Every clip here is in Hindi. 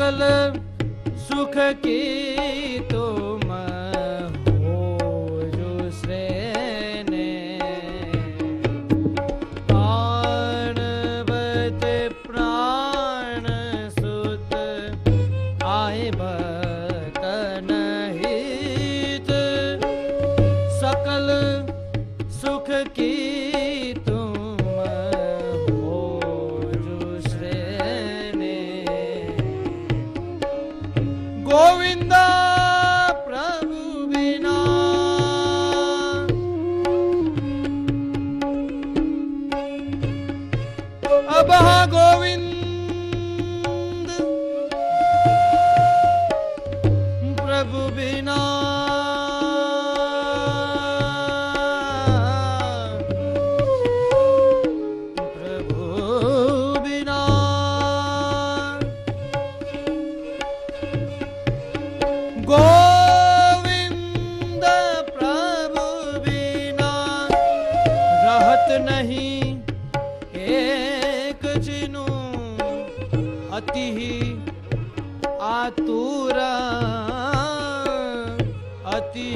सकल सुख की तुम हो जो श्रेणे, प्राणवत प्राण सुत आए बतन हित, सकल सुख की तुम हो जो श्रेणे, गोविंदा प्रभु बिना अब हाँ गोविंद प्रभु बिना, प्रभु बिना गोविंद प्रभु बिना रहत नहीं एक चिनु, अति आतुर अति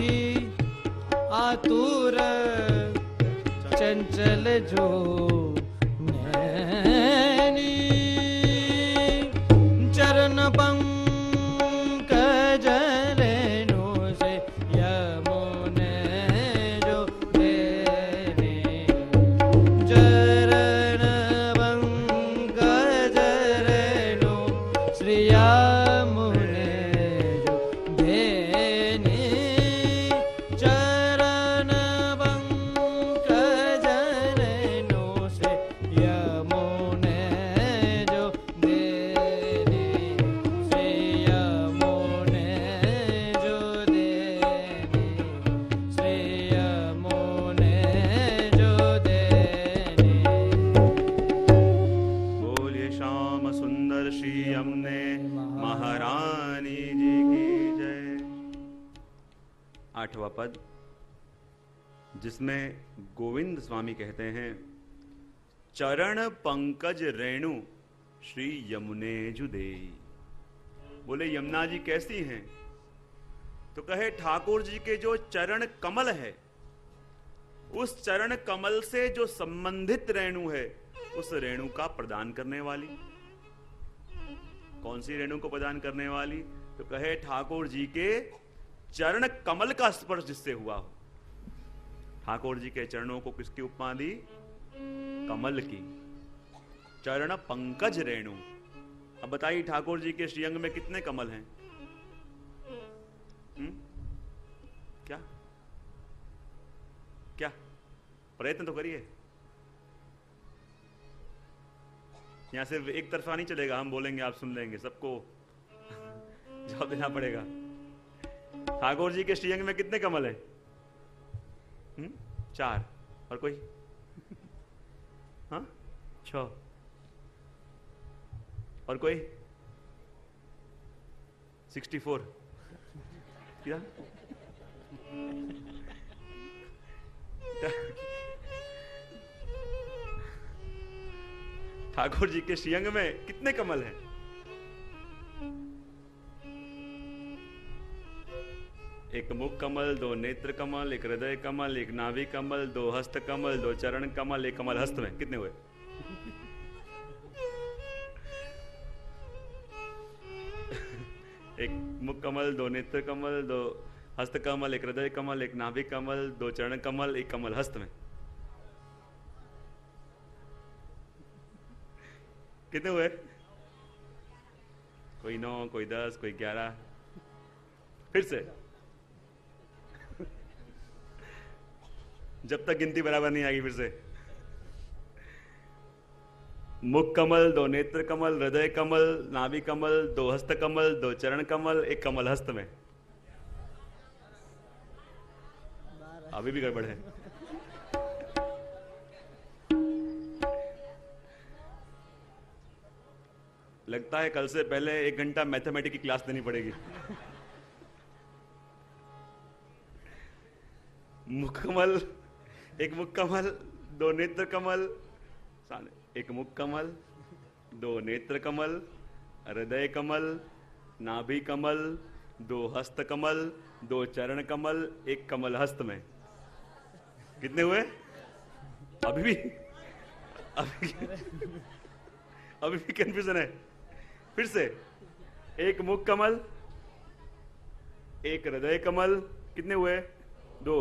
आतुर चंचल जो नैनी, चरण पंकज रेणु से यमुने जो देने, चरण पंकज रेणु श्री यमुने जो देने, चरण पंकज रेणु से यमुने जो देने, श्री यमुने जो देने, श्री यमुने जो देने। बोलिए श्याम सुंदर श्री यमुने महारानी जी की जय। आठवां पद, जिसमें गोविंद स्वामी कहते हैं, चरण पंकज रेणु श्री यमुने जुदेई। बोले यमुना जी कैसी हैं? तो कहे ठाकुर जी के जो चरण कमल है, उस चरण कमल से जो संबंधित रेणु है, उस रेणु का प्रदान करने वाली। कौन सी रेणु को प्रदान करने वाली? तो कहे ठाकुर जी के चरण कमल का स्पर्श जिससे हुआ हो। ठाकुर जी के चरणों को किसकी उपमा दी? कमल की। चरण पंकज रेणु। अब बताइए ठाकुर जी के श्रीअंग में कितने कमल हैं? क्या क्या प्रयत्न तो करिए। यहां सिर्फ एक तरफा नहीं चलेगा, हम बोलेंगे आप सुन लेंगे, सबको जवाब देना पड़ेगा। ठाकुर जी के श्रीअंग में कितने कमल हैं? 4। और कोई? हाँ 6। और कोई? 64। क्या? ठाकुर जी के श्रीअंग में कितने कमल हैं? एक मुख कमल, 2 नेत्र कमल, एक हृदय कमल, एक नाभि कमल, 2 हस्त कमल, 2 चरण कमल, एक कमल हस्त में। कितने हुए? एक मुख कमल, 2 नेत्र कमल, 2 हस्त कमल, एक हृदय कमल, एक नाभि कमल, 2 चरण कमल, एक कमल हस्त में। कितने हुए? कोई 9, कोई 10, कोई 11। फिर से जब तक गिनती बराबर नहीं आएगी। फिर से मुख कमल, 2 नेत्र कमल, हृदय कमल, नाभि कमल, 2 हस्त कमल, 2 चरण कमल, एक कमल हस्त में। अभी भी गड़बड़ है। लगता है कल से पहले 1 घंटा मैथमेटिक्स की क्लास देनी पड़ेगी। मुख कमल, एक मुख कमल, 2 नेत्र कमल, एक मुख कमल, 2 नेत्र कमल, हृदय कमल, नाभि कमल, 2 हस्त कमल, 2 चरण कमल, 1 कमल हस्त में। कितने हुए? अभी भी कंफ्यूजन है। फिर से, 1 मुख कमल, 1 हृदय कमल, कितने हुए? 2।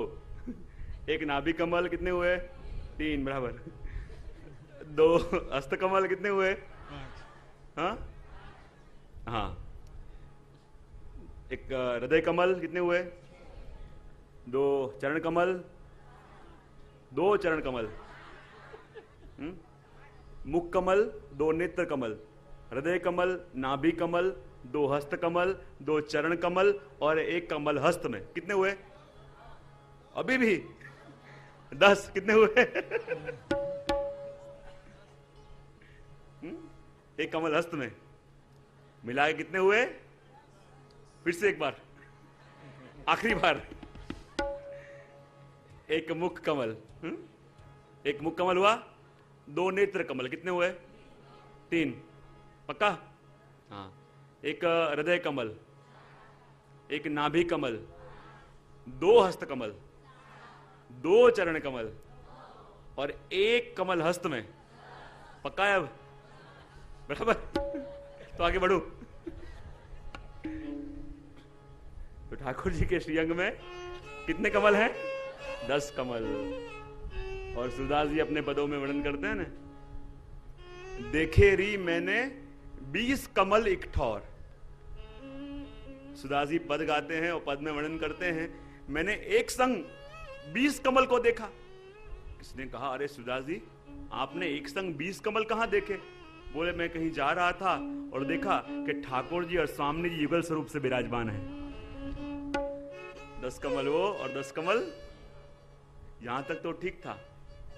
1 नाभि कमल, कितने हुए? 3 बराबर। 2 हस्त कमल, कितने हुए? हाँ हाँ। 1 हृदय कमल, कितने हुए? 2 चरण कमल, 2 चरण कमल। मुख कमल, 2 नेत्र कमल, हृदय कमल, नाभि कमल, 2 हस्त कमल, 2 चरण कमल और 1 कमल हस्त में। कितने हुए? अभी भी 10। कितने हुए? 1 कमल हस्त में मिला के कितने हुए? फिर से एक बार, आखिरी बार। 1 मुख कमल, 1 मुख कमल हुआ। 2 नेत्र कमल, कितने हुए? 3। पक्का? हाँ। 1 हृदय कमल, 1 नाभि कमल, 2 हस्त कमल, 2 चरण कमल और 1 कमल हस्त में। पक्का है अब? बराबर। तो आगे बढ़ू। तो ठाकुर जी के श्रीअंग में कितने कमल हैं? 10 कमल। और सूरदास जी अपने पदों में वर्णन करते हैं ना, देखे री मैंने 20 कमल एक ठौर। सूरदास जी पद गाते हैं और पद में वर्णन करते हैं, मैंने एक संग 20 कमल को देखा। किसने कहा, अरे सूरदास जी आपने एक संग 20 कमल कहां देखे? बोले, मैं कहीं जा रहा था और देखा कि ठाकुर जी और स्वामी जी युगल स्वरूप से विराजमान हैं। 10 कमल वो और 10 कमल। यहां तक तो ठीक था।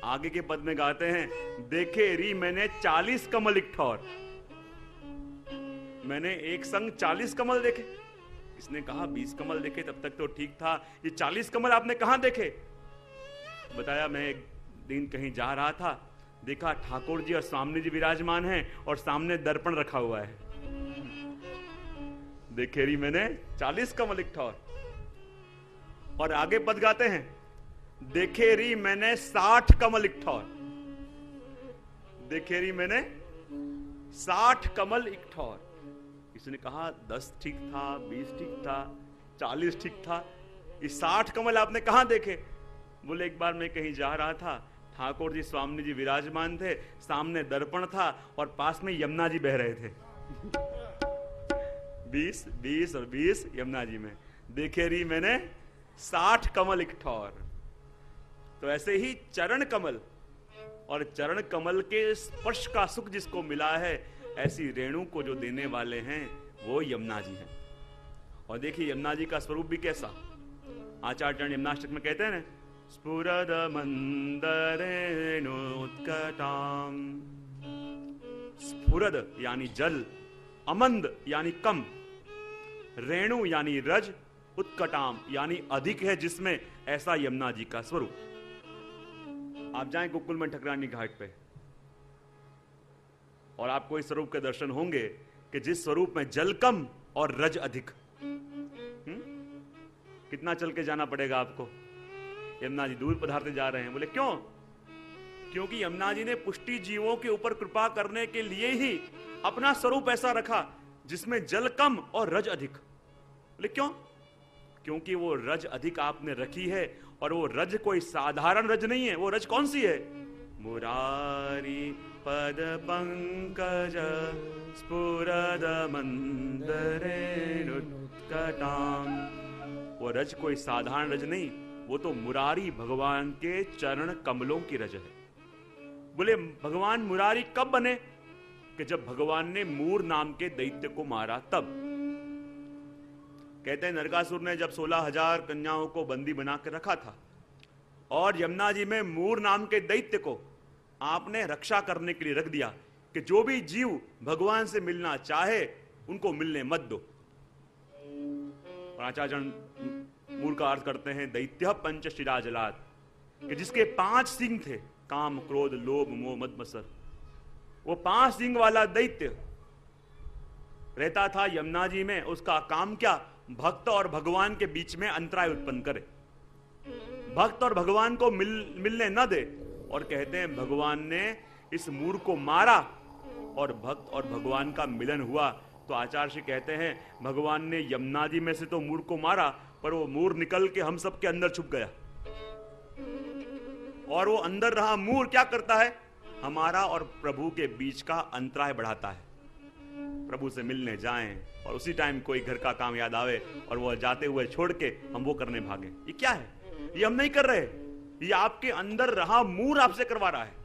आगे के पद में गाते हैं, देखे री मैंने 40 कमल एक ठौर। मैंने एक संग 40 कमल देखे। इसने कहा 20 कमल देखे, तब तक तो ठीक था, ये 40 कमल आपने कहां देखे? बताया, मैं एक दिन कहीं जा रहा था, देखा ठाकुर जी और स्वामी जी विराजमान हैं और सामने दर्पण रखा हुआ है। देखे री मैंने 40 कमल एक ठौर। और आगे पद गाते हैं, देखे री मैंने 60 कमल एक ठौर। देखे री मैंने 60 कमल एक ठौर। किसी ने कहा 10 ठीक था, 20 ठीक था, 40 ठीक था, ये 60 कमल आपने कहां देखे? बोले, एक बार मैं कहीं जा रहा था, ठाकुर जी स्वामी जी विराजमान थे, सामने दर्पण था और पास में यमुना जी बह रहे थे। 20, 20 और 20 यमुना जी में। देखे री मैंने 60 कमल एक ठौर। तो ऐसे ही चरण कमल, और चरण कमल के स्पर्श का सुख जिसको मिला है, ऐसी रेणु को जो देने वाले हैं वो यमुना जी हैं। और देखिए यमुना जी का स्वरूप भी कैसा। आचार्य यमुनाष्टक में कहते हैं ना, स्फुरद मंदरेणुत्कटाम। स्फुरद यानी जल, अमंद यानी कम, रेणु यानी रज, उत्कटाम यानी अधिक है जिसमें, ऐसा यमुना जी का स्वरूप। आप जाएं गोकुल में ठकरानी घाट पे और आपको इस स्वरूप के दर्शन होंगे कि जिस स्वरूप में जल कम और रज अधिक। कितना चल के जाना पड़ेगा आपको? यमुना जी दूर पधारते जा रहे हैं। बोले क्यों? क्योंकि यमुना जी ने पुष्टि जीवों के ऊपर कृपा करने के लिए ही अपना स्वरूप ऐसा रखा जिसमें जल कम और रज अधिक। बोले क्यों? क्योंकि वो रज अधिक आपने रखी है, और वो रज कोई साधारण रज नहीं है। वो रज कौन सी है? मुरारी पद पंकज स्फुरद मंदरेणुत्कटाम। वो रज कोई साधारण रज नहीं, वो तो मुरारी भगवान के चरण कमलों की रज है। बोले भगवान मुरारी कब बने? कि जब भगवान ने मूर नाम के दैत्य को मारा तब। कहते हैं नरकासुर ने जब 16,000 कन्याओं को बंदी बना के रखा था, और यमुना जी में मूर नाम के दैत्य को आपने रक्षा करने के लिए रख दिया कि जो भी जीव भगवान से मिलना चाहे उनको मिलने मत दो। और आचार्य मूर का अर्थ करते हैं दैत्य पंच शिराजलात, कि जिसके 5 सिंह थे, काम क्रोध लोभ मोह मद मत्सर। वो 5 सिंह वाला दैत्य रहता था यमुना जी में, उसका काम क्या? भक्त और भगवान के बीच में अंतराय उत्पन्न करे, भक्त और भगवान को मिलने न दे। और कहते हैं भगवान ने इस मूर को मारा और भक्त और भगवान का मिलन हुआ। तो आचार्य श्री कहते हैं भगवान ने यमुना जी में से तो मूर को मारा, पर वो मूर निकल के हम सबके अंदर छुप गया। और वो अंदर रहा मूर क्या करता है? हमारा और प्रभु के बीच का अंतराय बढ़ाता है। प्रभु से मिलने जाएं और उसी टाइम कोई घर का काम याद आवे और वो जाते हुए छोड़ के हम वो करने भागे। ये क्या है? ये हम नहीं कर रहे, ये आपके अंदर रहा मूर आपसे करवा रहा है।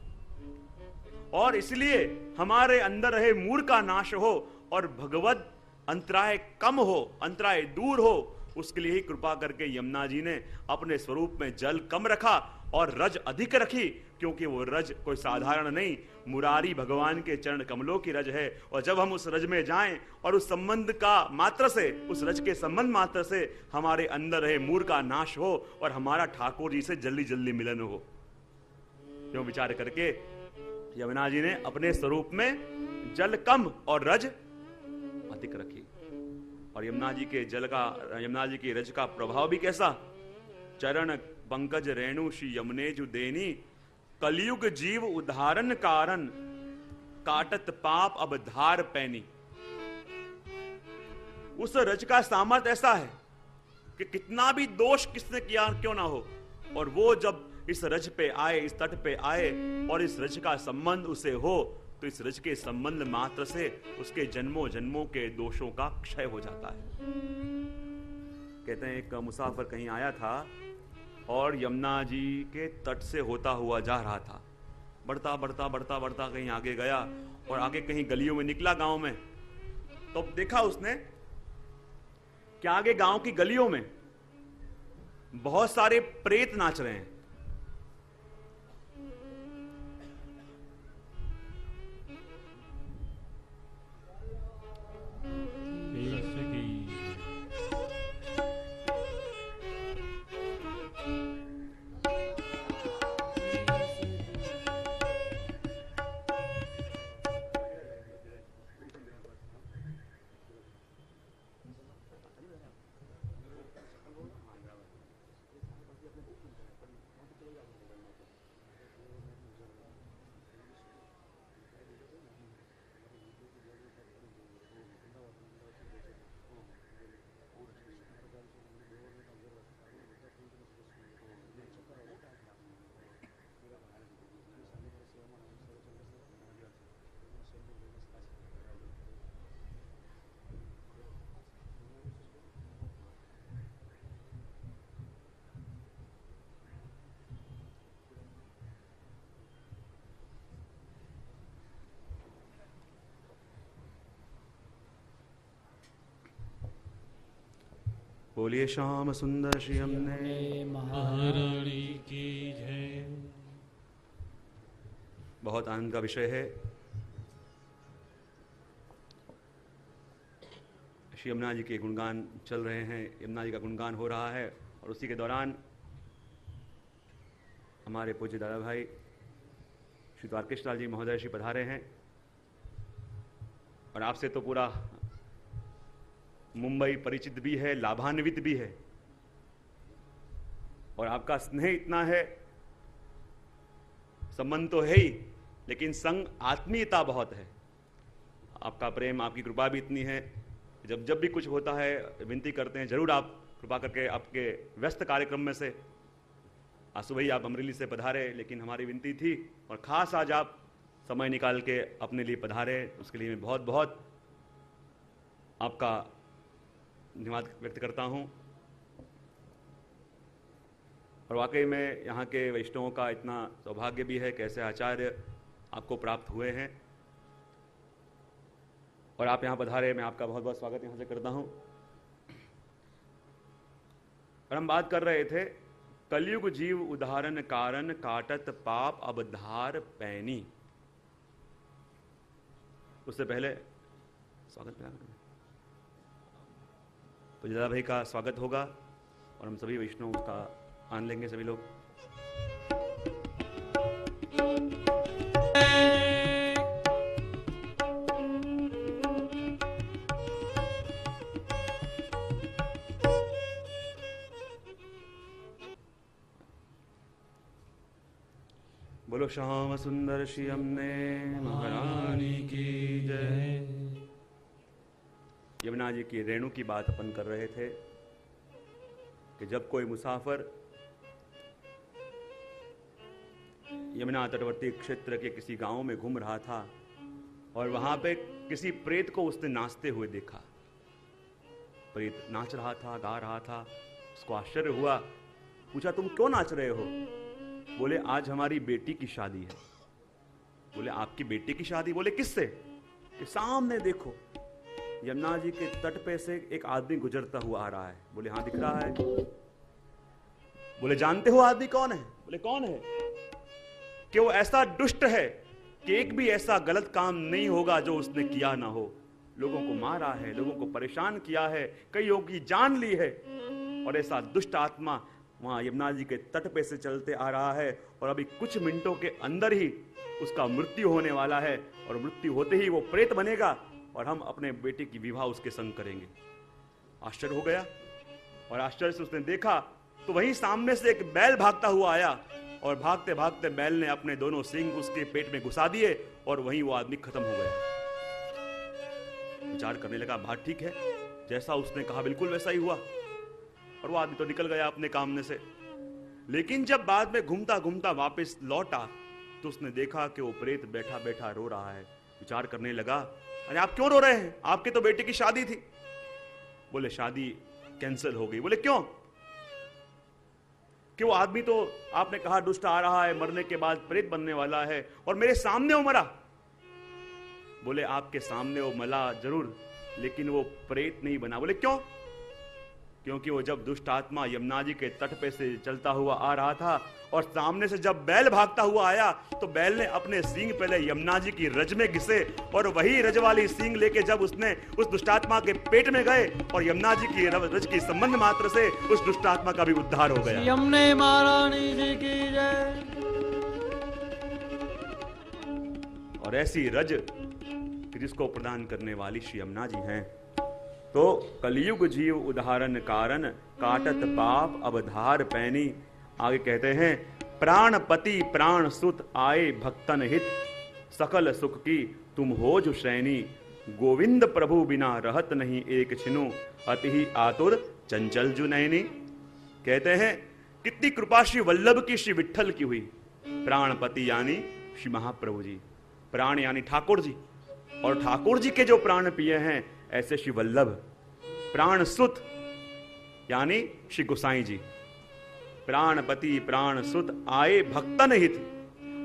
और इसलिए हमारे अंदर रहे मूर का नाश हो और भगवत अंतराय कम हो, अंतराय दूर हो, उसके लिए ही कृपा करके यमुना जी ने अपने स्वरूप में जल कम रखा और रज अधिक रखी, क्योंकि वो रज कोई साधारण नहीं, मुरारी भगवान के चरण कमलों की रज है। और जब हम उस रज में जाएं और उस संबंध का मात्र से, उस रज के संबंध मात्र से हमारे अंदर रहे मूर का नाश हो और हमारा ठाकुर जी से जल्दी जल्दी मिलन हो, क्यों विचार करके यमुना जी ने अपने स्वरूप में जल कम और रज अधिक रखी। और यमुना जी के जल का, यमुना जी की रज का प्रभाव भी कैसा? चरण पंकज रेणु श्री यमुनेजु देनी, कलयुग जीव उदाहरण कारण, काटत पाप अब धार पैनी। उस रज का सामर्थ्य ऐसा है कि कितना भी दोष किसने किया क्यों ना हो, और वो जब इस रज पे आए, इस तट पे आए और इस रज का संबंध उसे हो, तो इस रज के संबंध मात्र से उसके जन्मों जन्मों के दोषों का क्षय हो जाता है। कहते हैं एक मुसाफिर कहीं आया था और यमुना जी के तट से होता हुआ जा रहा था, बढ़ता बढ़ता बढ़ता बढ़ता कहीं आगे गया और आगे कहीं गलियों में निकला गांव में, तो देखा उसने कि आगे गांव की गलियों में बहुत सारे प्रेत नाच रहे हैं। बोलिए श्याम सुंदर श्री हमने महारानी की जय। बहुत आनंद का विषय है। श्री यमुना जी के गुणगान चल रहे हैं, यमुना जी का गुणगान हो रहा है और उसी के दौरान हमारे पूज्य दादा भाई श्री द्वारकेश लाल जी महोदय श्री पधारे हैं और आपसे तो पूरा मुंबई परिचित भी है, लाभान्वित भी है, और आपका स्नेह इतना है, संबंध तो है ही, लेकिन संग आत्मीयता बहुत है। आपका प्रेम, आपकी कृपा भी इतनी है, जब जब भी कुछ होता है विनती करते हैं जरूर आप कृपा करके आपके व्यस्त कार्यक्रम में से, आज सुबह ही आप अमरेली से पधारे, लेकिन हमारी विनती थी और खास आज आप समय निकाल के अपने लिए पधारे, उसके लिए मैं बहुत बहुत आपका धन्यवाद व्यक्त करता हूं। और वाकई में यहाँ के वैष्णवों का इतना सौभाग्य भी है कि ऐसे आचार्य आपको प्राप्त हुए हैं और आप यहाँ पधारे, मैं आपका बहुत बहुत स्वागत यहाँ से करता हूँ। और हम बात कर रहे थे कलयुग जीव उदाहरण कारण, काटत पाप अब धार पैनी। उससे पहले स्वागत में तो दादा भाई का स्वागत होगा और हम सभी वैष्णव का आनंद लेंगे सभी लोग। बोलो श्याम सुंदर श्री यमुने महारानी की जय। यमुना जी की रेणु की बात अपन कर रहे थे कि जब कोई मुसाफिर यमुना तटवर्ती क्षेत्र के किसी गांव में घूम रहा था और वहां पे किसी प्रेत को उसने नाचते हुए देखा। प्रेत नाच रहा था, गा रहा था, उसको आश्चर्य हुआ। पूछा, तुम क्यों नाच रहे हो? बोले, आज हमारी बेटी की शादी है। बोले, आपकी बेटी की शादी? बोले, किससे? कि सामने देखो, यमुना जी के तट पे से एक आदमी गुजरता हुआ आ रहा है। बोले, हाँ दिख रहा है। बोले, जानते हो आदमी कौन है? बोले, कौन है? कि वो ऐसा दुष्ट है कि एक भी ऐसा गलत काम नहीं होगा जो उसने किया ना हो। लोगों को मारा है, लोगों को परेशान किया है, कईयों की जान ली है, और ऐसा दुष्ट आत्मा वहां यमुना जी के तट पे से चलते आ रहा है और अभी कुछ मिनटों के अंदर ही उसका मृत्यु होने वाला है, और मृत्यु होते ही वो प्रेत बनेगा और हम अपने बेटे की विवाह उसके संग करेंगे। आश्चर्य हो गया, और आश्चर्य से उसने देखा तो वहीं सामने से एक बैल भागता हुआ आया, और भागते भागते बैल ने अपने दोनों सींग उसके पेट में घुसा दिए और वहीं वो आदमी खत्म हो गया। विचार करने लगा, बात ठीक है, जैसा उसने कहा बिल्कुल वैसा ही हुआ, और वो आदमी तो निकल गया अपने काम से। लेकिन जब बाद में घूमता घूमता वापस लौटा तो उसने देखा कि वो प्रेत बैठा बैठा रो रहा है। विचार करने लगा, अरे आप क्यों रो रहे हैं? आपके तो बेटे की शादी थी। बोले, शादी कैंसिल हो गई। बोले, क्यों? कि वो आदमी तो आपने कहा दुष्ट आ रहा है, मरने के बाद प्रेत बनने वाला है, और मेरे सामने वो मरा। बोले, आपके सामने वो मरा जरूर, लेकिन वो प्रेत नहीं बना। बोले, क्यों? क्योंकि वो जब दुष्ट आत्मा यमुना जी के तट पे से चलता हुआ आ रहा था और सामने से जब बैल भागता हुआ आया तो बैल ने अपने सींग पहले यमुना जी की रज में घिसे, और वही रज वाली सींग लेके जब उसने उस दुष्टात्मा के पेट में गए और यमुना जी की रज की संबंध मात्र से उस दुष्टात्मा का भी उद्धार हो गया। यमुने महारानी जी की जय। और ऐसी रज जिसको प्रदान करने वाली श्री यमुना जी हैं। तो कलयुग जीव उदाहरण कारण, काटत पाप अवधार पैनी। आगे कहते हैं, प्राणपति प्राण सुत आए भक्तन हित, सकल सुख की तुम हो जो श्रेणी। गोविंद प्रभु बिना रहत नहीं एक छिनु, अति ही आतुर चंचल जुनैनी। कहते हैं, कितनी कृपा श्री वल्लभ की, श्री विठ्ठल की हुई। प्राणपति यानी श्री महाप्रभु जी, प्राण यानी ठाकुर जी, और ठाकुर जी के जो प्राण पिए हैं ऐसे श्री वल्लभ। प्राण सुत यानी श्री गोसाई जी। प्राणपति प्राण सुत आए भक्तन हित।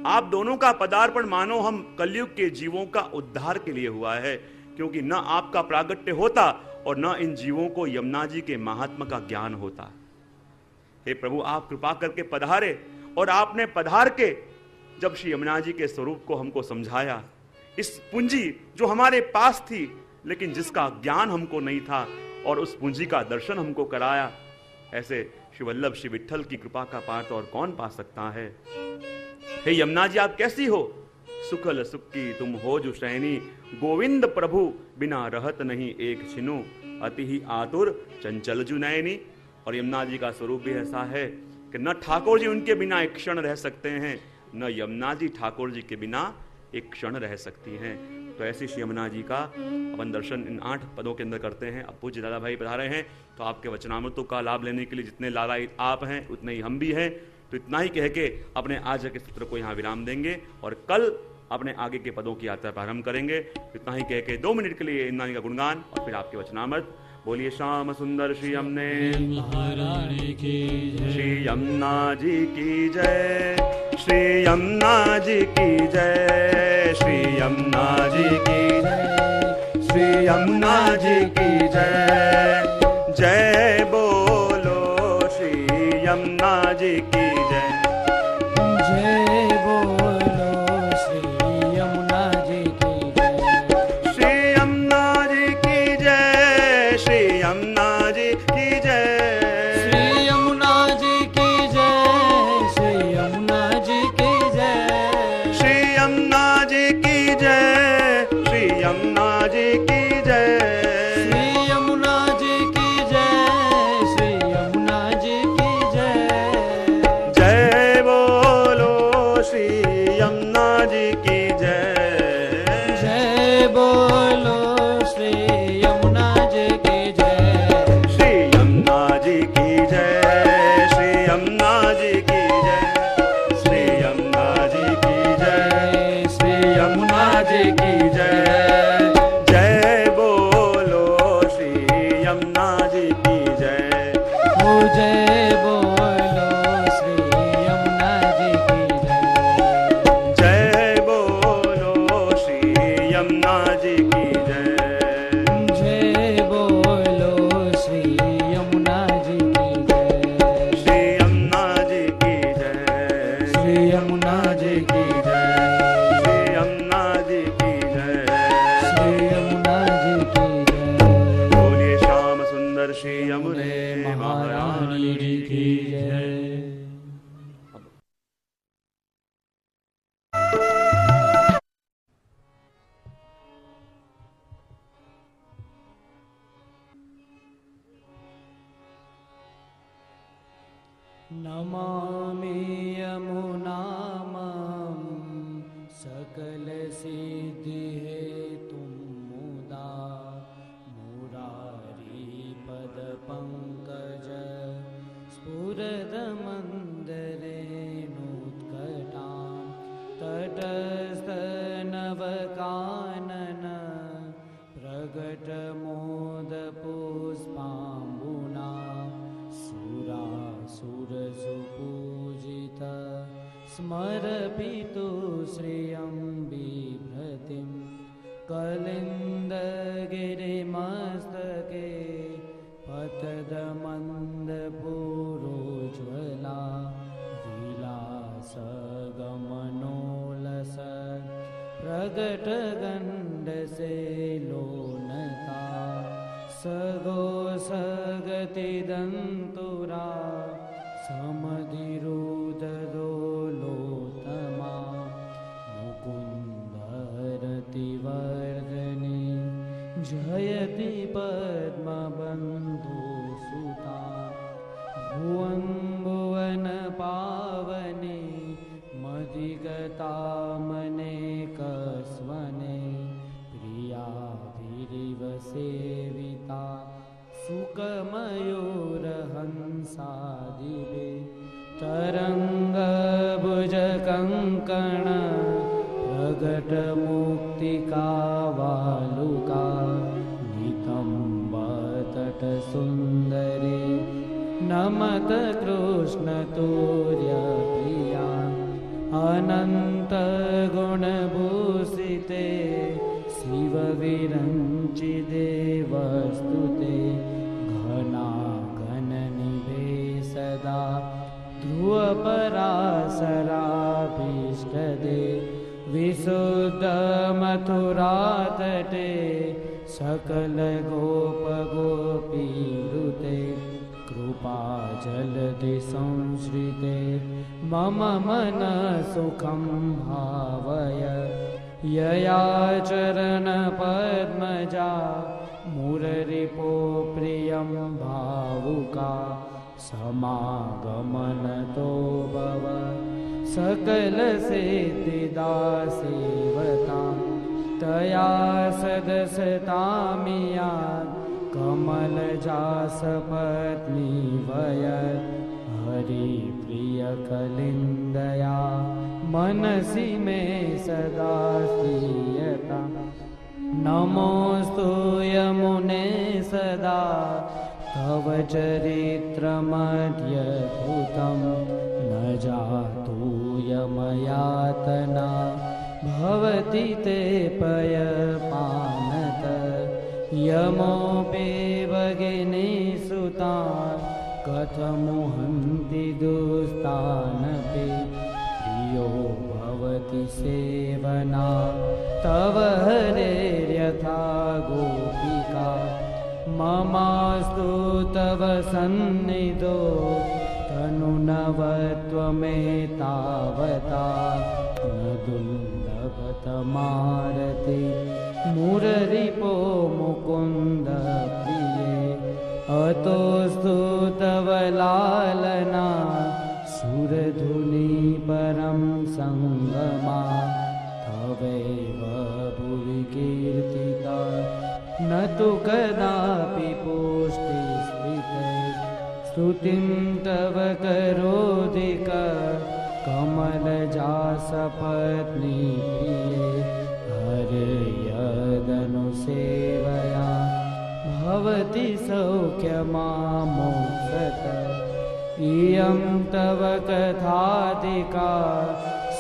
आप दोनों का पदार्पण मानो हम कलयुग के जीवों का उद्धार के लिए हुआ है, क्योंकि न आपका प्रागट्य होता और न इन जीवों को यमुना जी के महात्मा का ज्ञान होता। हे प्रभु, आप कृपा करके पधारे, और आपने पधार के जब श्री यमुना जी के स्वरूप को हमको समझाया, इस पूंजी जो हमारे पास थी लेकिन जिसका ज्ञान हमको नहीं था, और उस पूंजी का दर्शन हमको कराया, ऐसे श्री वल्लभ श्री विठ्ठल की कृपा का पात्र और कौन पा सकता है। हे यमुना जी, आप कैसी हो? सुखल सुख की तुम हो जो श्रेणी। गोविंद प्रभु बिना रहत नहीं एक छिनु, अति ही आतुर चंचल जुनैनी। और यमुना जी का स्वरूप भी ऐसा है कि न ठाकुर जी उनके बिना एक क्षण रह सकते हैं, न यमुना जी ठाकुर जी के बिना एक क्षण रह सकती हैं। तो ऐसी श्री यमुना जी का अपन दर्शन इन 8 पदों के अंदर करते हैं। अब पूज्य दादा भाई पधारे हैं, तो आपके वचनामृतों का लाभ लेने के लिए जितने लालायित आप हैं उतने ही हम भी हैं। तो इतना ही कह के अपने आज के सत्र को यहाँ विराम देंगे और कल अपने आगे के पदों की यात्रा प्रारंभ करेंगे। इतना ही कह के 2 मिनट के लिए यमुना जी का गुणगान और फिर आपके वचनामृत। बोलिए श्याम सुंदर श्री यमुने महारानी की जय। श्री यमुना जी की जय, श्री यमुना जी की जय, श्री यमुना जी की जय, श्री यमुना जी की जय। जय बोलो श्री यमुना जी की जय। जय बोलो श्री यमुना जी की जय। श्री यमुना जी की जय, श्री यमुना जी की जय। श्री यमुना जी की जय, श्री यमुना जी की जय। श्री यमुना जी की जय, श्री यमुना जी की जय। श्री यमुना जी की जय, श्री यमुना जी की जय। जय बोलो श्री श्री यमुने महारानी की जय। नमामि यमुनामं सकल सिद्धि हेतुं मुदा मुरारी पद पंकज स्फुरदमन्दरेणुत्कटां तटस्थनवकानन प्रगटमोदपुष्पाम्बुना सुरसुपूजित स्मरपितु श्रियं बिभ्रतिं कलिन्दगिरिमस्तके पतदमन्दपुरोज्ज्वला विलासगमनोलस प्रगटगण्डसेलोनता सगोसगतिदन्तुरा समधिरुददोलोत्तमा मुकुन्दरतिवर्धने जयति पद्मबन्धुसुता भुवं भुवनपावने मदिगतामनेकस्वने प्रियाभिरिव सेविता सुखमयूरहंसादिवे तरङ्गभुजकङ्कण प्रगटमुक्तिकावालुका नितम्बतटसुन्दरे नमत कृष्णतुर्यप्रिया अनन्तगुणभूषिते शिवविरञ्चिदेवस्तुते घनाघननिभे सदा ध्रुवपराशराभीष्टदे विशुद्धमथुरातटे सकलगोपगोपीवृते कृपाजलधि संश्रिते मम मनसुखं भावय यया चरणपद्मजा मुररिपो प्रियं भावुका समागमनतो भव सकलसिद्धिदा सेवता तया सदसतामिया कमलजासपत्नी वयत् हरिप्रियकलिन्दया मनसि मे सदा स्थीयता नमोऽस्तु यमुने सदा तव चरित्रमद्यद्भुतं न जातु यमयातना भवति ते पयपानत यमोऽपि भगिनीसुतान् कथमुहन्ति दुस्तानपि प्रियो भवति सेवना तव हरेर्यथा गोपिका ममास्तु तव सन्निधो तनुनवत्वमेतावता न दुर्लभतमारति मुररिपो मुकुन्द प्रिये अतोऽस्तु तव लालना सुरधुनी परं सङ्गमा तवैव भुवि कीर्तिता न तु कदापि पुष्टिस्थिते स्तुतिं तव करोधिक कमलजासपत्नी प्रिये हर्यदनुसेवया भवति सौख्यमामोक्षत इयं तव कथाधिका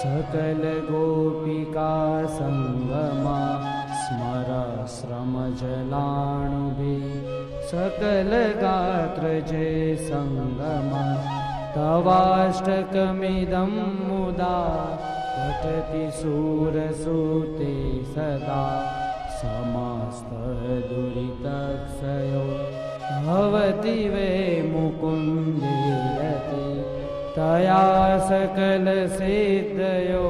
सकलगोपिका सङ्गमा स्मर श्रमजलाणुभिः सकलगात्रजे सङ्गमा तवाष्टकमिदं मुदा पठति शूरसूते सदा समस्तदुरितक्षयो भवति भवति वै मुकुन्दीयते तया सकलसिद्धयो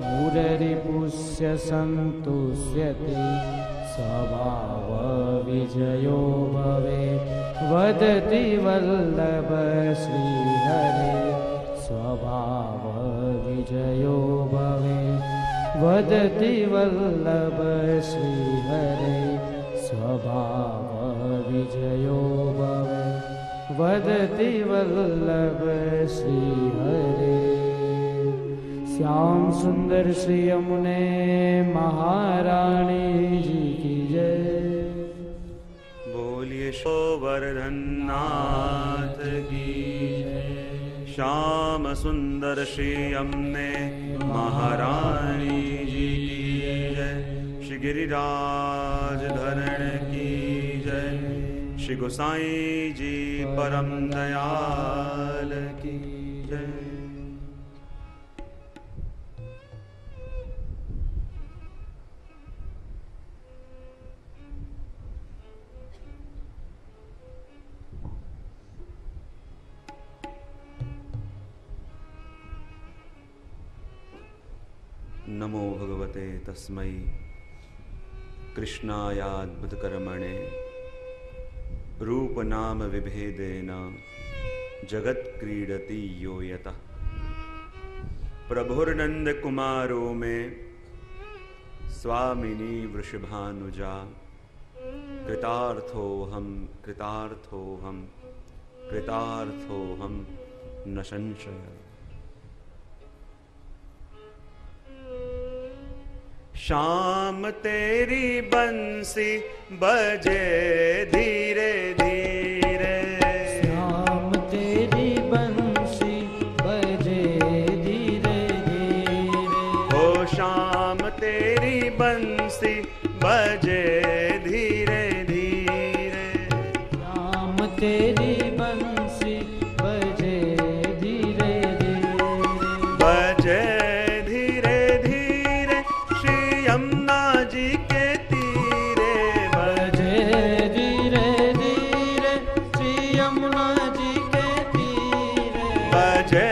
मुररिपुष्य सन्तुष्यते स्वभावविजयो भवेत् वदति वल्लभ श्रीहरे स्वभावविजयो भवेत् वदति वल्लभ श्रीहरे स्वभावविजयो भवेत् वदति वल्लभ श्रीहरे। श्याम सुंदर श्री यमुने महारानी जी की जय। बोलिए गोवर्धन नाथ की जय। श्याम सुंदर श्री यमुने महारानी जी की जय। श्री गिरिराज धरण की जय। श्री गोसाई जी परम दयाल की जय। नमो भगवते तस्मै कृष्णायाद्भुतकर्मणे रूपनाम विभेदेन जगत् क्रीडति यो यतः। प्रभुर्नंद कुमारो में स्वामिनी वृषभानुजा कृतार्थोऽहं कृतार्थोऽहं कृतार्थोऽहं न संशय। शाम तेरी बंसी बजे धीरे धीरे। श्याम तेरी बंसी बजे धीरे धीरे। ओ शाम तेरी बंसी बजे धीरे धीरे। श्याम तेरी बंसी बजे धीरे धीरे। बजे यमुना जी के तीरे। बजे धीरे धीरे श्री यमुना जी के तीरे। बजे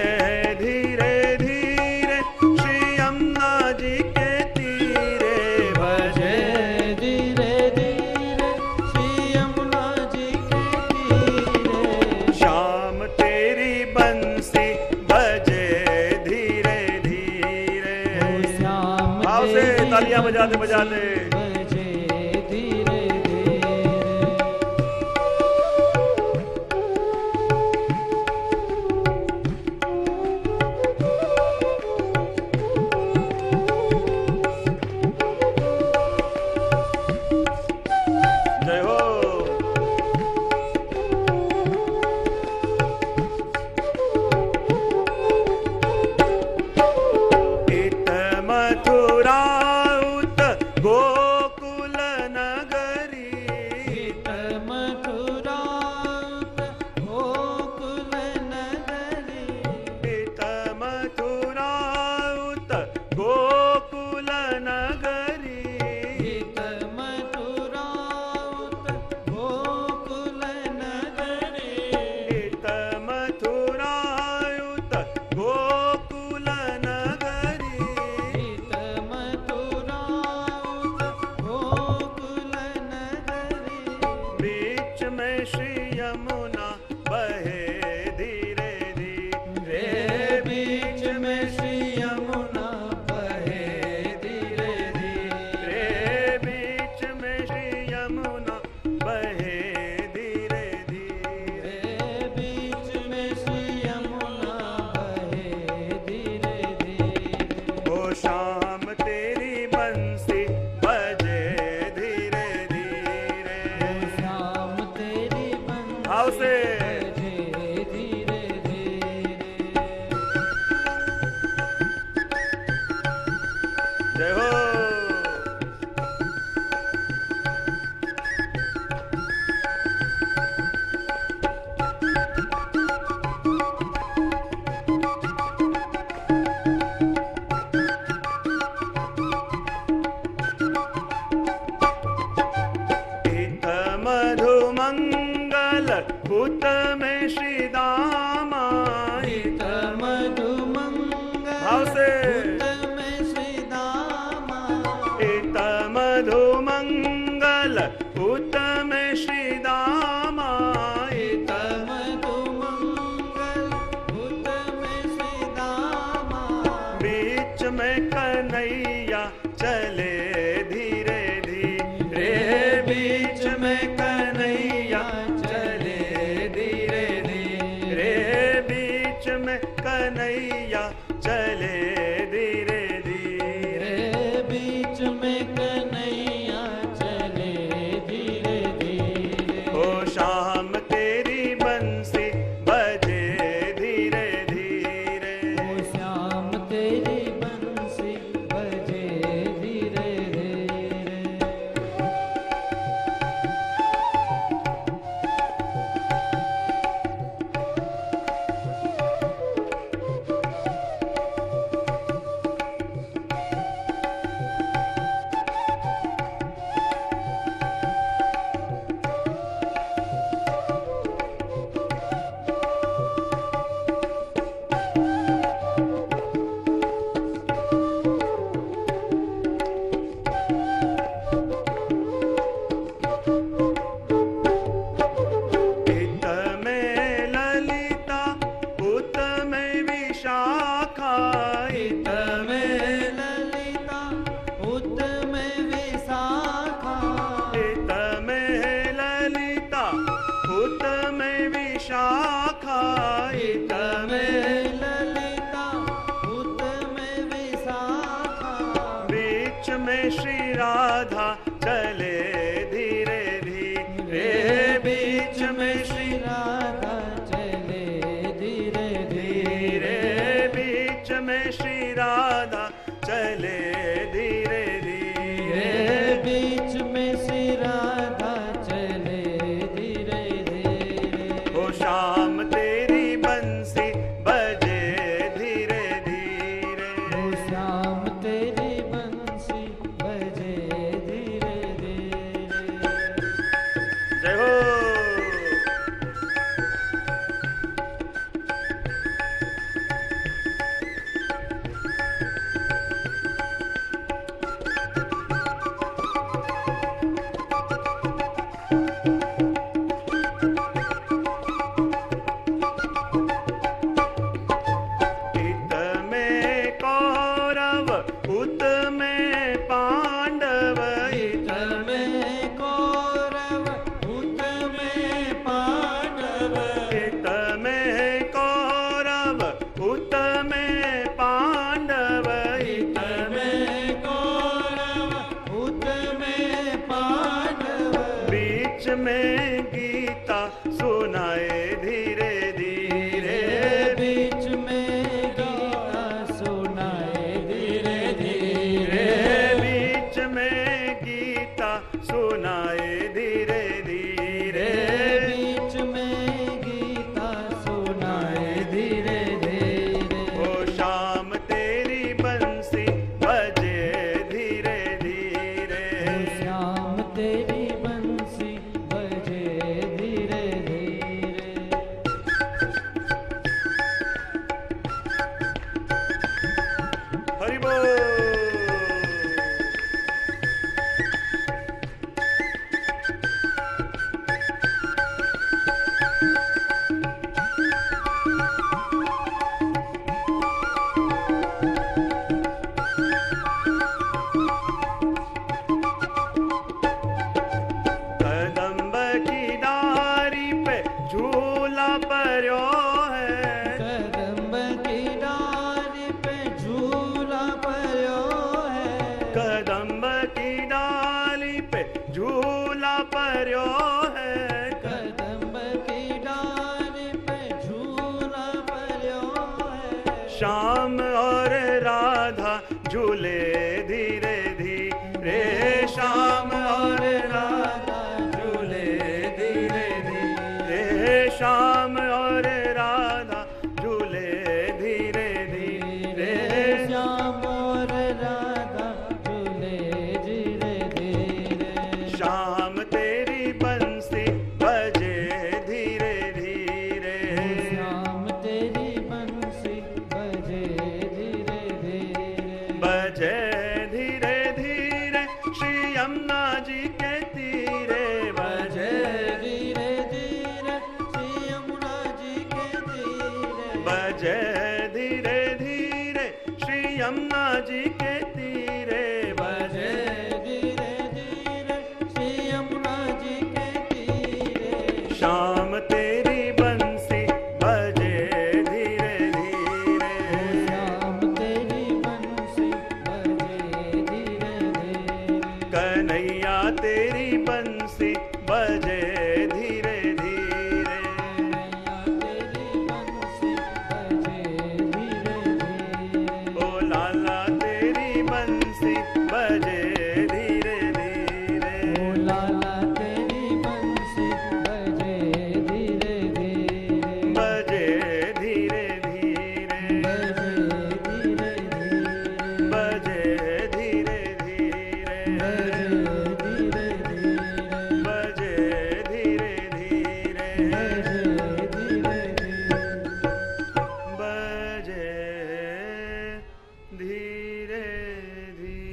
धीरे धीरे श्री यमुना जी के तीरे। बजे धीरे धीरे श्री यमुना जी के तीरे। शाम तेरी बंसी बजे धीरे धीरे। आओ से तालियां बजाते बजाते। बजे धीरे धीरे। जय हो। इत मथुरा गोकुल नगरी। इत मथुरा गोकुल नगरी। इत मथुरा गोकुल नगरी। इत मथुरा गोकुल नगरी। इत मथुरा गोकुल नगरी। इत मथुरा गोकुल नगरी। बीच में श्री यमुना बहे धीरे धीरे। बीच में श्री यमुना बहे धीरे धीरे। बीच में श्री यमुना बहे धीरे धीरे। बीच में श्री यमुना बहे धीरे धीरे। ओ शाम तेरी बंसी बजे धीरे धीरे। श्याम तेरी बंसी आओ से। बजे धीरे धीरे। जय हो। इत मधुमंगल हुत में श्री दामा हित मधु मंगल भाव से हुत में श्री दामा हित मधु मंगल हुत में श्री दामा हित मधु मंगल हुत में श्री दामा बीच में कन्हैया चले धीरे धीरे बीच में कन्हैया चले धीरे धीरे बीच में कन्हैया चले धीरे धीरे बीच में कन्हैया चले धीरे धीरे ओ शाम तेरी बंसी बजे धीरे धीरे ओ श्याम तेरी बंसी बजे धीरे धीरे हित में ललिता हुत में विशाखा हित में ललिता हुत में विशाखा हित में ललिता हुत में विशाखा हित में ललिता हुत में विशाखा बीच में श्री राधा चले धीरे धीरे बीच में श्री राधा चले धीरे धीरे बीच में श्री राधा चले धीरे धीरे बीच में श्री राधा चले धीरे धीरे ओ शाम तेरी बंसी बजे धीरे धीरे ओ श्याम तेरी बंसी बजे धीरे धीरे जय हो हित में कौरव हुत में पांडव हित में कौरव हुत में पांडव हित में कौरव हुत में पांडव हित में कौरव हुत में पांडव बीच में गीता सुनाए धीरे धीरे बीच में गीता सुनाए धीरे धीरे बीच में गीता सुनाए धीरे धीरे बीच में गीता सुनाए धीरे धीरे ओ शाम तेरी बंसी बजे धीरे धीरे श्याम तेरी बंसी बजे धीरे धीरे हरि बोल कदम्ब की डारी पे झूला पर्यो है कदम्ब की डारी पे झूला पर्यो है कदम्ब की डाली पे झूला पर्यो है कदम्ब की डारी पे झूला पर्यो है श्याम और राधा झूले धीरे धीरे श्याम और राधा झूले धीरे धीरे श्याम और राधा झूले धीरे धीरे श्याम और राधा झूले धीरे धीरे श्याम तेरी बंसी बजे धीरे बजे धीरे धीरे श्री यमुना जी के तीरे, बजे धीरे धीरे श्री यमुना जी के तीरे। शाम तेरी बंसी बजे धीरे धीरे, शाम तेरी बंसी बजे धीरे धीरे। कन्हैया तेरी बंसी बजे धीरे धीरे, कन्हैया तेरी बंसी बजे धीरे धीरे। ओ लाला तेरी बंसी बजे धीरे धीरे, ओ लाला तेरी बंसी बजे धीरे धीरे। बजे धीरे धीरे, बजे धीरे धीरे। बजे धीरे धीरे, बजे धीरे धीरे।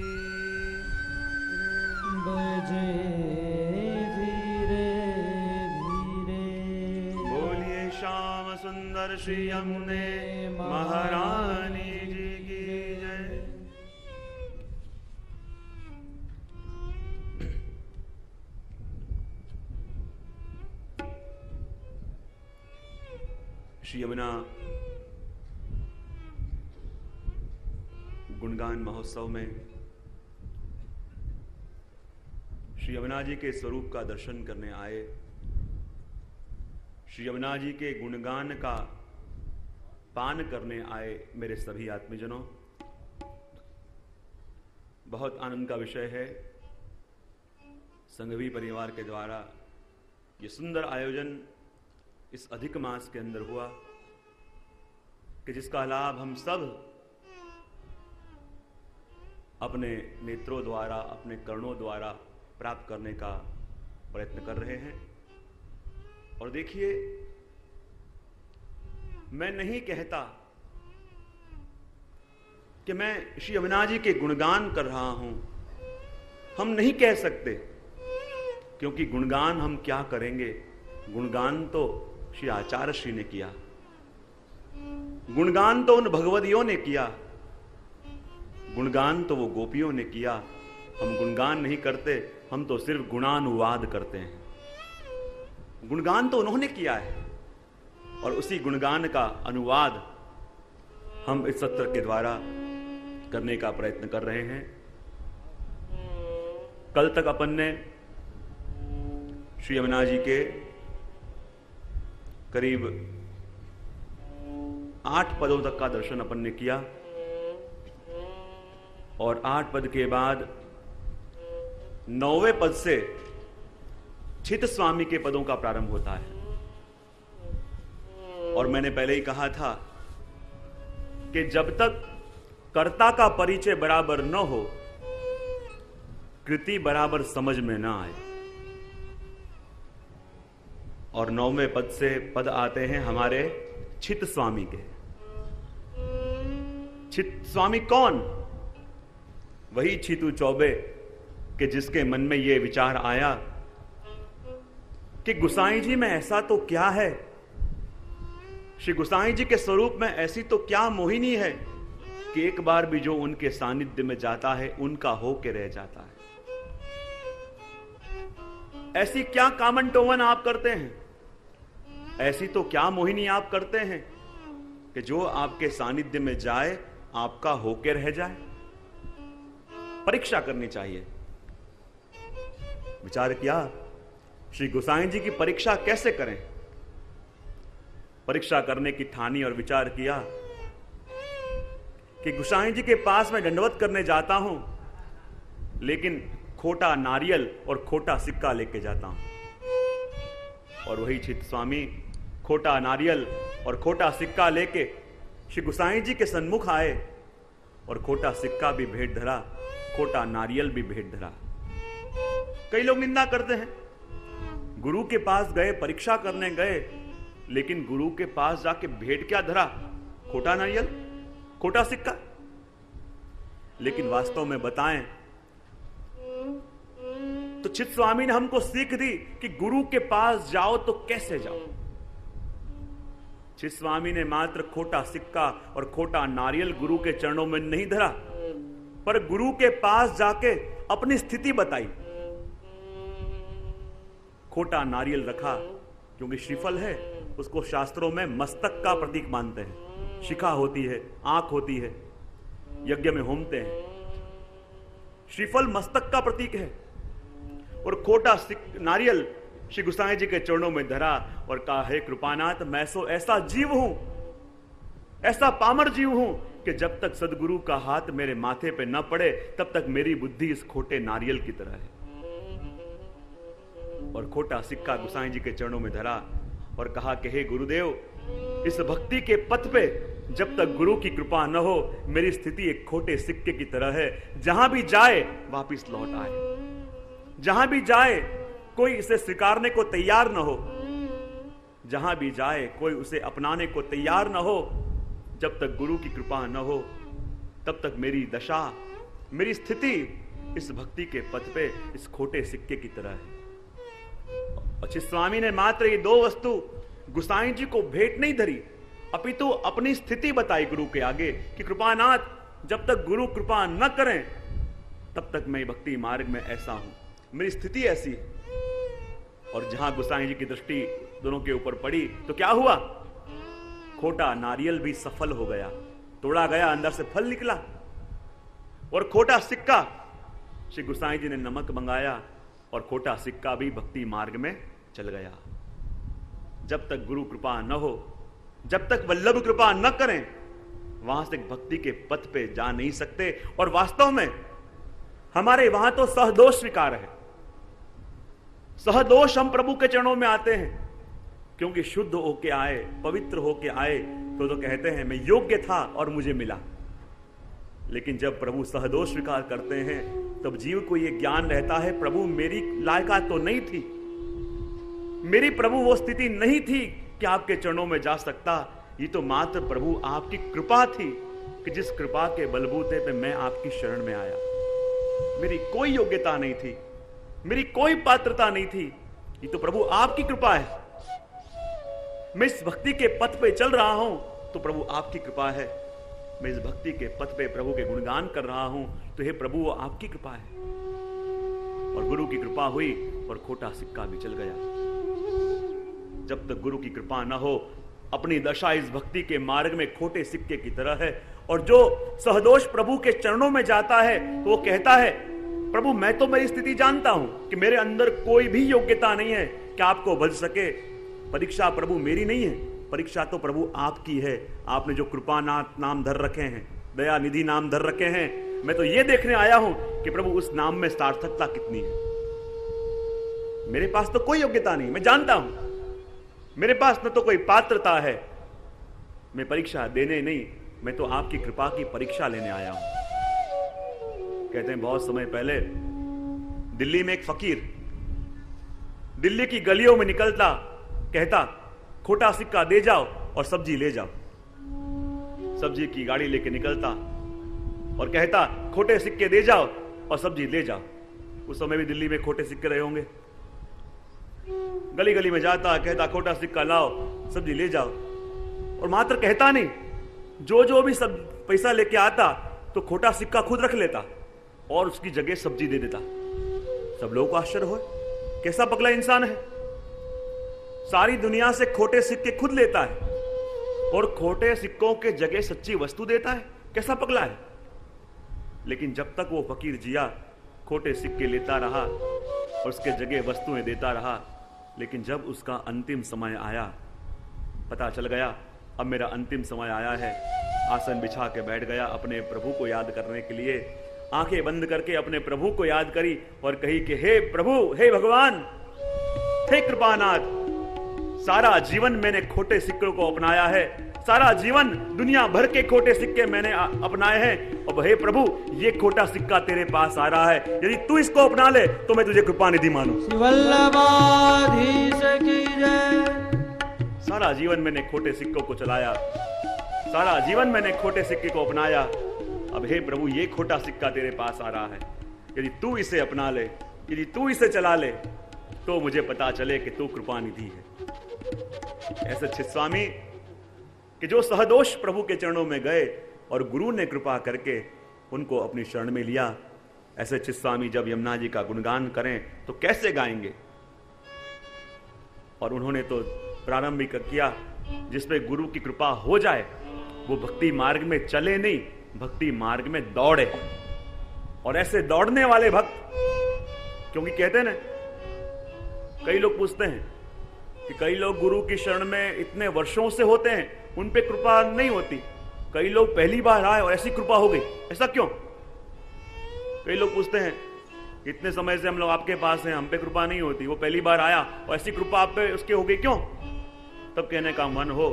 बोलिए श्याम सुंदर श्री यमुने महारानी जी की जय। श्री यमुना गुणगान महोत्सव में श्री यमुना जी के स्वरूप का दर्शन करने आए, श्री यमुना जी के गुणगान का पान करने आए मेरे सभी आत्मीजनों, बहुत आनंद का विषय है। संघवी परिवार के द्वारा ये सुंदर आयोजन इस अधिक मास के अंदर हुआ कि जिसका लाभ हम सब अपने नेत्रों द्वारा, अपने कर्णों द्वारा प्राप्त करने का प्रयत्न कर रहे हैं। और देखिए, मैं नहीं कहता कि मैं श्री यमुना जी के गुणगान कर रहा हूं, हम नहीं कह सकते, क्योंकि गुणगान हम क्या करेंगे। गुणगान तो श्री आचार्य श्री ने किया, गुणगान तो उन भगवदियों ने किया, गुणगान तो वो गोपियों ने किया। हम गुणगान नहीं करते, हम तो सिर्फ गुणानुवाद करते हैं। गुणगान तो उन्होंने किया है और उसी गुणगान का अनुवाद हम इस सत्र के द्वारा करने का प्रयत्न कर रहे हैं। कल तक अपन ने श्री यमुना जी के करीब 8 पदों तक का दर्शन अपन ने किया और 8 पद के बाद 9वें पद से चित स्वामी के पदों का प्रारंभ होता है। और मैंने पहले ही कहा था कि जब तक कर्ता का परिचय बराबर न हो, कृति बराबर समझ में ना आए। और 9वें पद से पद आते हैं हमारे चित स्वामी के। चित स्वामी कौन? वही चितू चौबे कि जिसके मन में यह विचार आया कि गुसाई जी में ऐसा तो क्या है, श्री गुसाई जी के स्वरूप में ऐसी तो क्या मोहिनी है कि एक बार भी जो उनके सानिध्य में जाता है उनका हो के रह जाता है। ऐसी क्या कामन आप करते हैं, ऐसी तो क्या मोहिनी आप करते हैं कि जो आपके सानिध्य में जाए आपका होके रह जाए। परीक्षा करनी चाहिए। विचार किया श्री गोसाई जी की परीक्षा कैसे करें। परीक्षा करने की ठानी और विचार किया कि गोसाई जी के पास मैं दंडवत करने जाता हूं, लेकिन खोटा नारियल और खोटा सिक्का लेके जाता हूं। और वही चित स्वामी खोटा नारियल और खोटा सिक्का लेके श्री गोसाई जी के सन्मुख आए और खोटा सिक्का भी भेंट धरा, खोटा नारियल भी भेंट धरा। कई लोग निंदा करते हैं, गुरु के पास गए, परीक्षा करने गए, लेकिन गुरु के पास जाके भेंट क्या धरा? खोटा नारियल, खोटा सिक्का। लेकिन वास्तव में बताएं तो चित स्वामी ने हमको सीख दी कि गुरु के पास जाओ तो कैसे जाओ। छित स्वामी ने मात्र खोटा सिक्का और खोटा नारियल गुरु के चरणों में नहीं धरा, पर गुरु के पास जाके अपनी स्थिति बताई। खोटा नारियल रखा क्योंकि श्रीफल है, उसको शास्त्रों में मस्तक का प्रतीक मानते हैं। शिखा होती है, आंख होती है, यज्ञ में होमते हैं। श्रीफल मस्तक का प्रतीक है। और खोटा नारियल श्री गोसाई जी के चरणों में धरा और कहा, हे कृपानाथ, मैं सो ऐसा जीव हूं, ऐसा पामर जीव हूं कि जब तक सदगुरु का हाथ मेरे माथे पे न पड़े तब तक मेरी बुद्धि इस खोटे नारियल की तरह है। और खोटा सिक्का गोसाई जी के चरणों में धरा और कहा कि हे गुरुदेव, इस भक्ति के पथ पे जब तक गुरु की कृपा न हो मेरी स्थिति एक खोटे सिक्के की तरह है। जहां भी जाए वापिस लौट आए, जहां भी जाए कोई इसे स्वीकारने को तैयार न हो, जहां भी जाए कोई उसे अपनाने को तैयार न हो। जब तक गुरु की कृपा न हो तब तक मेरी दशा, मेरी स्थिति इस भक्ति के पथ पे इस खोटे सिक्के की तरह है। और छित स्वामी ने मात्र ये दो वस्तु गोसाई जी को भेंट नहीं धरी, अपितु अपनी स्थिति बताई गुरु के आगे कि कृपानाथ, जब तक गुरु कृपा न करें तब तक मैं भक्ति मार्ग में ऐसा हूं, मेरी स्थिति ऐसी है। और जहां गोसाई जी की दृष्टि दोनों के ऊपर पड़ी तो क्या हुआ? खोटा नारियल भी सफल हो गया, तोड़ा गया, अंदर से फल निकला। और खोटा सिक्का, श्री गोसाई जी ने नमक मंगाया और खोटा सिक्का भी भक्ति मार्ग में चल गया। जब तक गुरु कृपा न हो, जब तक वल्लभ कृपा न करें, वहां से भक्ति के पथ पे जा नहीं सकते। और वास्तव में हमारे वहां तो सहदोष स्वीकार है, सहदोष हम प्रभु के चरणों में आते हैं क्योंकि शुद्ध होके आए, पवित्र होके आए तो कहते हैं मैं योग्य था और मुझे मिला। लेकिन जब प्रभु सहदोष स्वीकार करते हैं तब जीव को यह ज्ञान रहता है, प्रभु मेरी लायका तो नहीं थी, मेरी प्रभु वो स्थिति नहीं थी कि आपके चरणों में जा सकता। ये तो मात्र प्रभु आपकी कृपा थी कि जिस कृपा के बलबूते पे मैं आपकी शरण में आया। मेरी कोई योग्यता नहीं थी, मेरी कोई पात्रता नहीं थी, ये तो प्रभु आपकी कृपा है। मैं इस भक्ति के पथ पे चल रहा हूं तो प्रभु आपकी कृपा है। मैं इस भक्ति के पथ पे प्रभु के गुणगान कर रहा हूं तो हे प्रभु वो आपकी कृपा है। और गुरु की कृपा हुई और खोटा सिक्का भी चल गया। जब तक गुरु की कृपा न हो अपनी दशा इस भक्ति के मार्ग में खोटे सिक्के की तरह है। और जो सहदोष प्रभु के चरणों में जाता है तो वो कहता है, प्रभु मैं तो मेरी स्थिति जानता हूं कि मेरे अंदर कोई भी योग्यता नहीं है कि आपको भज सके। परीक्षा प्रभु मेरी नहीं है, परीक्षा तो प्रभु आपकी है। आपने जो कृपानाथ नाम धर रखे हैं, दया निधि नाम धर रखे हैं, मैं तो ये देखने आया हूं कि प्रभु उस नाम में सार्थकता कितनी है। मेरे पास तो कोई योग्यता नहीं, मैं जानता हूं मेरे पास न तो कोई पात्रता है। मैं परीक्षा देने नहीं, मैं तो आपकी कृपा की परीक्षा लेने आया हूं। कहते हैं बहुत समय पहले दिल्ली में एक फकीर दिल्ली की गलियों में निकलता, कहता खोटा सिक्का दे जाओ और सब्जी ले जाओ। सब्जी की गाड़ी लेके निकलता और कहता खोटे सिक्के दे जाओ और सब्जी ले जाओ। उस समय भी दिल्ली में खोटे सिक्के रहे होंगे। गली गली में जाता, कहता खोटा सिक्का लाओ, सब्जी ले जाओ। और मात्र कहता नहीं, जो भी सब पैसा लेके आता तो खोटा सिक्का खुद रख लेता और उसकी जगह सब्जी दे देता। सब लोगों को आश्चर्य हो, कैसा पगला इंसान है। सारी दुनिया से खोटे सिक्के खुद लेता है और खोटे सिक्कों के जगह सच्ची वस्तु देता है, कैसा पगला है। लेकिन जब तक वो फकीर जिया खोटे सिक्के लेता रहा और उसके जगह वस्तुएं देता रहा। लेकिन जब उसका अंतिम समय आया, पता चल गया अब मेरा अंतिम समय आया है। आसन बिछा के बैठ गया अपने प्रभु को याद करने के लिए। आंखें बंद करके अपने प्रभु को याद करी और कही कि हे प्रभु, हे भगवान, हे कृपानाथ, सारा जीवन मैंने खोटे सिक्कों को अपनाया है, सारा जीवन दुनिया भर के खोटे सिक्के मैंने अपनाए हैं। अब हे प्रभु, ये खोटा सिक्का तेरे पास आ रहा है, यदि तू इसको अपना ले तो मैं तुझे कृपा निधि मानूं। वल्लभाधीश की जय। सारा जीवन मैंने खोटे सिक्कों को चलाया, सारा जीवन मैंने खोटे सिक्के को अपनाया। अब हे प्रभु, ये खोटा सिक्का तेरे पास आ रहा है, यदि तू इसे अपना ले, यदि तू इसे चला ले तो मुझे पता चले कि तू कृपा निधि है। ऐसे छित स्वामी कि जो सहदोष प्रभु के चरणों में गए और गुरु ने कृपा करके उनको अपनी शरण में लिया, ऐसे चित स्वामी जब यमुना जी का गुणगान करें तो कैसे गाएंगे। और उन्होंने तो प्रारंभिक किया, जिसपे गुरु की कृपा हो जाए वो भक्ति मार्ग में चले नहीं, भक्ति मार्ग में दौड़े। और ऐसे दौड़ने वाले भक्त, क्योंकि कहते हैं ना, कई लोग पूछते हैं कि कई लोग गुरु की शरण में इतने वर्षों से होते हैं, उन पे कृपा नहीं होती। कई लोग पहली बार आए और ऐसी कृपा हो गई, ऐसा क्यों? कई लोग पूछते हैं, इतने समय से हम लोग आपके पास हैं, हम पे कृपा नहीं होती, वो पहली बार आया और ऐसी कृपा आप पे उसके हो गई क्यों? तब कहने का मन हो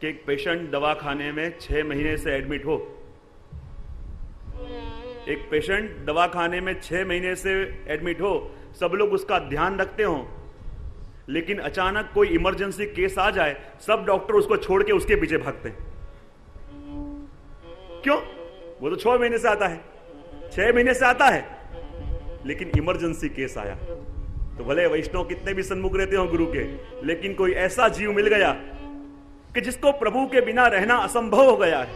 कि एक पेशेंट दवाखाने में 6 महीने से एडमिट हो, एक पेशेंट दवाखाने में 6 महीने से एडमिट हो, सब लोग उसका ध्यान रखते हो, लेकिन अचानक कोई इमरजेंसी केस आ जाए, सब डॉक्टर उसको छोड़ के उसके पीछे भागते हैं। क्यों? वो तो 6 महीने से आता है, 6 महीने से आता है, लेकिन इमरजेंसी केस आया तो भले वैष्णव कितने भी सन्मुख रहते हो गुरु के, लेकिन कोई ऐसा जीव मिल गया कि जिसको प्रभु के बिना रहना असंभव हो गया है।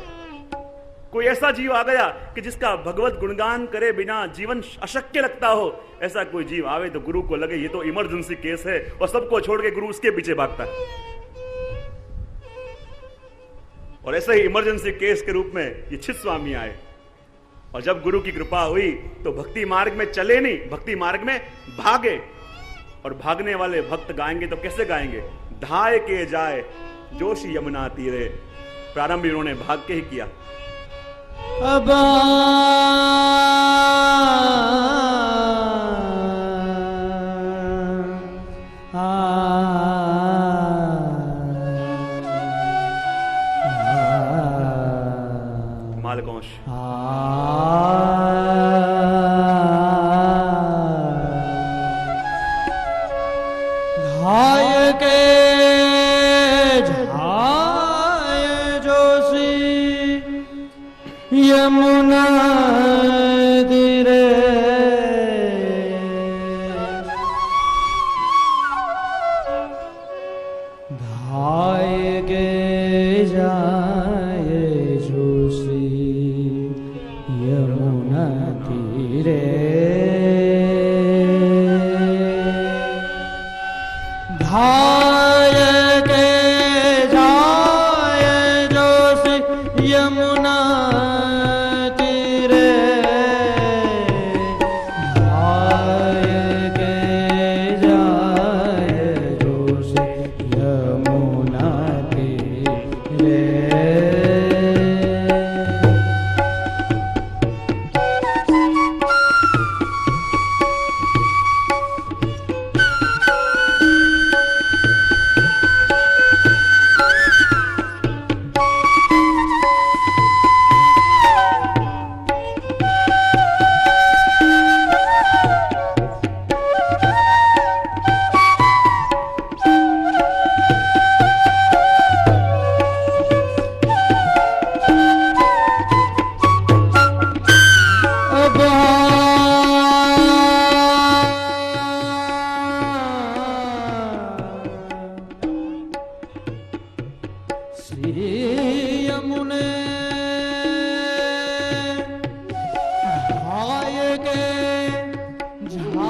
कोई ऐसा जीव आ गया कि जिसका भगवत गुणगान करे बिना जीवन अशक्य लगता हो, ऐसा कोई जीव आवे तो गुरु को लगे ये तो इमरजेंसी केस है, और सबको छोड़ के गुरु उसके पीछे भागता है। और ऐसे ही इमरजेंसी केस के रूप में ये चित स्वामी आए, और जब गुरु की कृपा हुई तो भक्ति मार्ग में चले नहीं, भक्ति मार्ग में भागे। और भागने वाले भक्त गाएंगे तो कैसे गाएंगे? धाय के जाए जोश यमुना तीरे। प्रारंभ इन्होंने भाग के ही किया। अब मालकोश धाय के झाय जोशी यमुना तीरे धाय के जाय जोशी यमुना तीरे धाय के जाय जोशी यमुना तीरे धाय के जाय जोशी यमुना तीरे। श्री यमुने धाय के झाय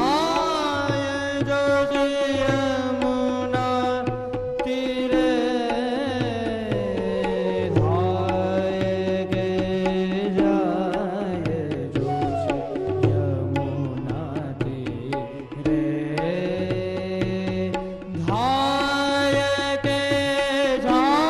जोशी यमुना तीरे धाय के जाय जोशी यमुना तीरे धाय के जाय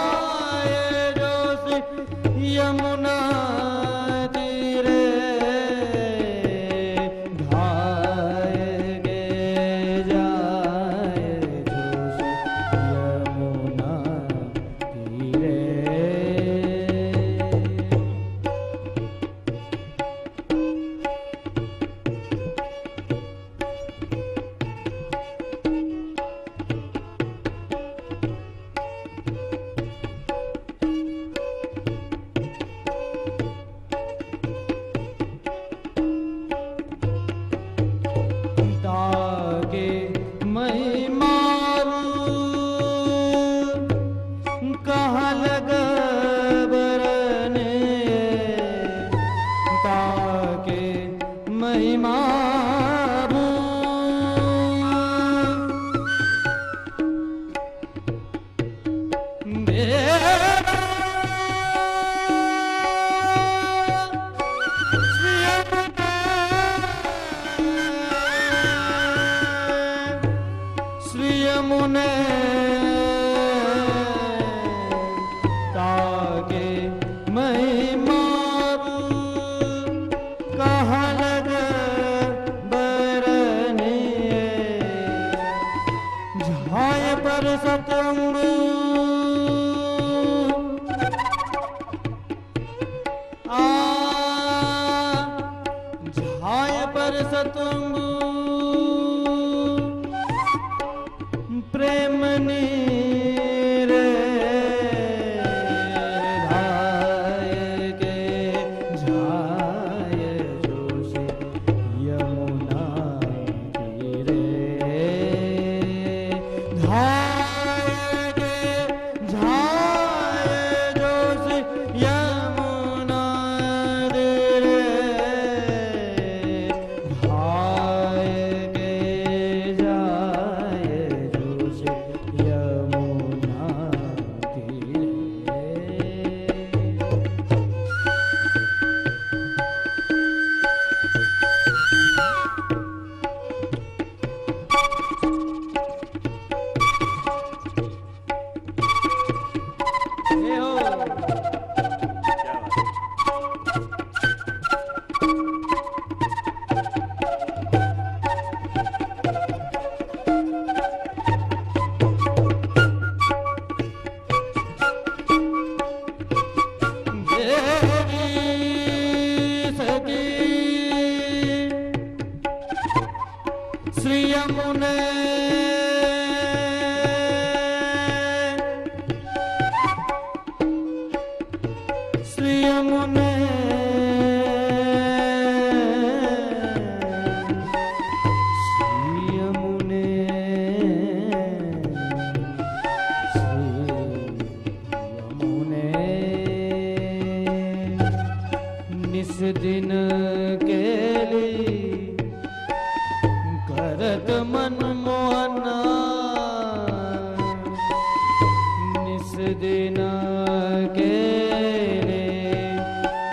श्री यमुने ताके महिमा कहा लग बरनिए झाय पर सतंग झाय पर सतंग प्रेम नीर धाय के झाय जोश यमुना तीरे धाय के झाय जोश यमुना तीरे धाय के जाय जोश यमुना तीरे। हे हो क्या बात है? श्री यमुने श्री यमुने श्री यमुने निस दिन के लिए करत मनमोहना निस दिन के लिए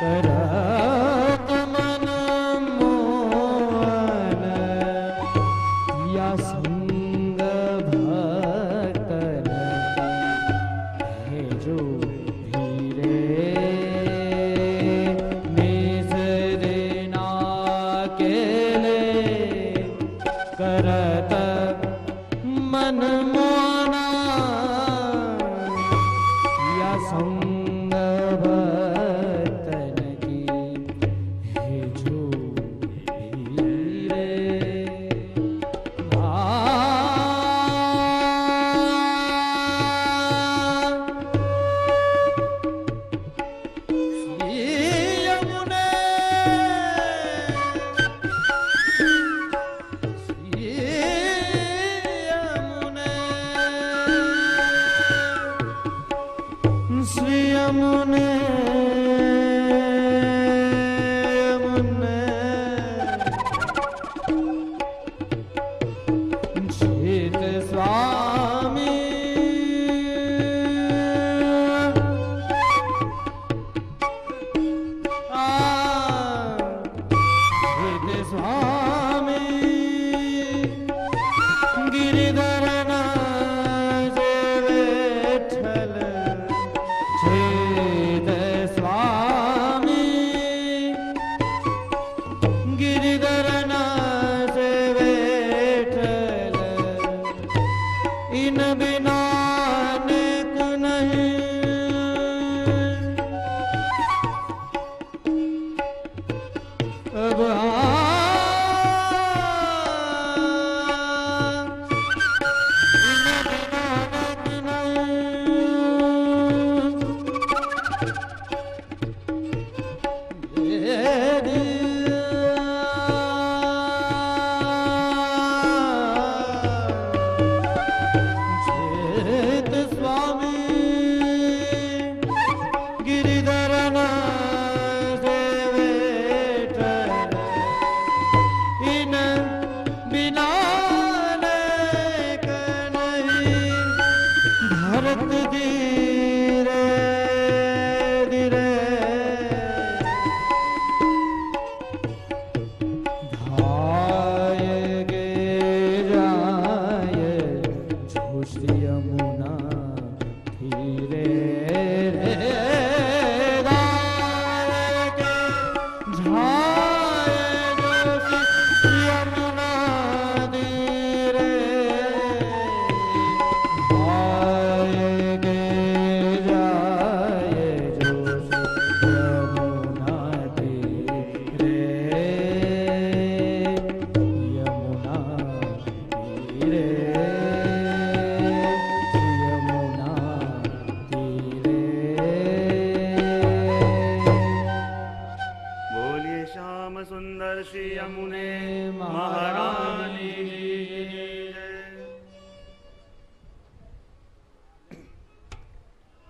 करत मनमोहन या संग भक्तन है जो धीरे निस दिना के लिए करत मनमोहना या संग भक्तन की है जो धीरे यमुने श्री यमुने चित स्वामी चित स्वामी गिरिधर विठ्ठल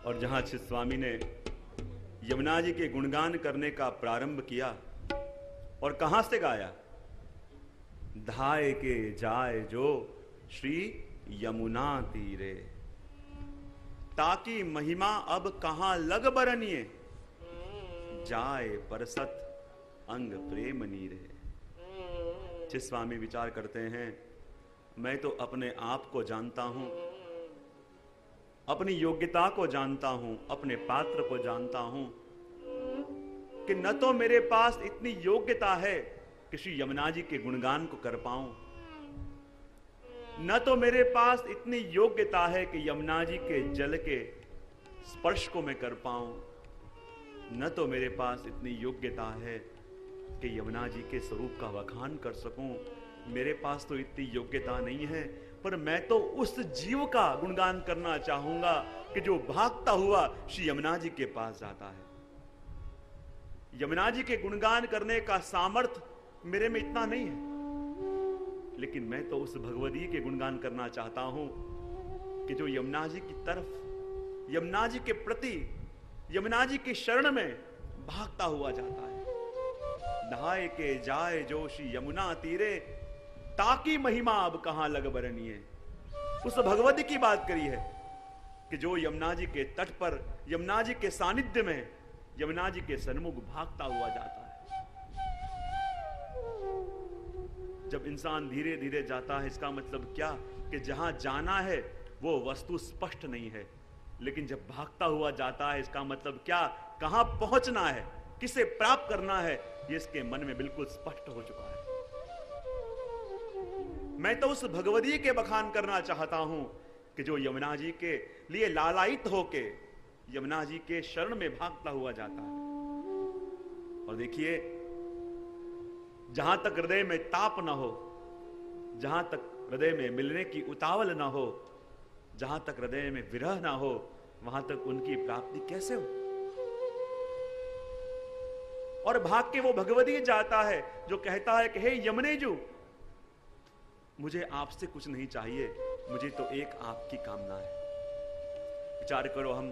और जहां चित स्वामी ने यमुना जी के गुणगान करने का प्रारंभ किया, और कहां से गाया? धाए के जाए जो श्री यमुना तीरे, ताकि महिमा अब कहां लग बरनिए, जाए परसत अंग प्रेम नीरे। चित स्वामी विचार करते हैं, मैं तो अपने आप को जानता हूं, अपनी योग्यता को जानता हूं, अपने पात्र को जानता हूं कि न तो मेरे पास इतनी योग्यता है कि श्री यमुना जी के गुणगान को कर पाऊं, न तो मेरे पास इतनी योग्यता है कि यमुना जी के जल के स्पर्श को मैं कर पाऊं, न तो मेरे पास इतनी योग्यता है कि यमुना जी के स्वरूप का बखान कर सकूं। मेरे पास तो इतनी योग्यता नहीं है, पर मैं तो उस जीव का गुणगान करना चाहूंगा कि जो भागता हुआ श्री यमुना जी के पास जाता है। यमुना जी के गुणगान करने का सामर्थ्य मेरे में इतना नहीं है, लेकिन मैं तो उस भगवती के गुणगान करना चाहता हूं कि जो यमुना जी की तरफ, यमुना जी के प्रति, यमुना जी की शरण में भागता हुआ जाता है। नहाए के जाए जो श्री यमुना तीरे, ताकि महिमा अब कहां लग बरनिए। उस भगवती की बात करी है कि जो यमुना जी के तट पर, यमुना जी के सानिध्य में, यमुना जी के सन्मुख भागता हुआ जाता है। जब इंसान धीरे धीरे जाता है, इसका मतलब क्या? कि जहां जाना है वो वस्तु स्पष्ट नहीं है, लेकिन जब भागता हुआ जाता है, इसका मतलब क्या? कहां पहुंचना है, किसे प्राप्त करना है, ये इसके मन में बिल्कुल स्पष्ट हो चुका है। मैं तो उस भगवती के बखान करना चाहता हूं कि जो यमुना जी के लिए लालायित होके यमुना जी के शरण में भागता हुआ जाता है। और देखिए, जहां तक हृदय में ताप ना हो, जहां तक हृदय में मिलने की उतावल ना हो, जहां तक हृदय में विरह ना हो, वहां तक उनकी प्राप्ति कैसे हो? और भाग के वो भगवती जाता है जो कहता है कि हे यमुनेजु, मुझे आपसे कुछ नहीं चाहिए, मुझे तो एक आपकी कामना है। विचार करो, हम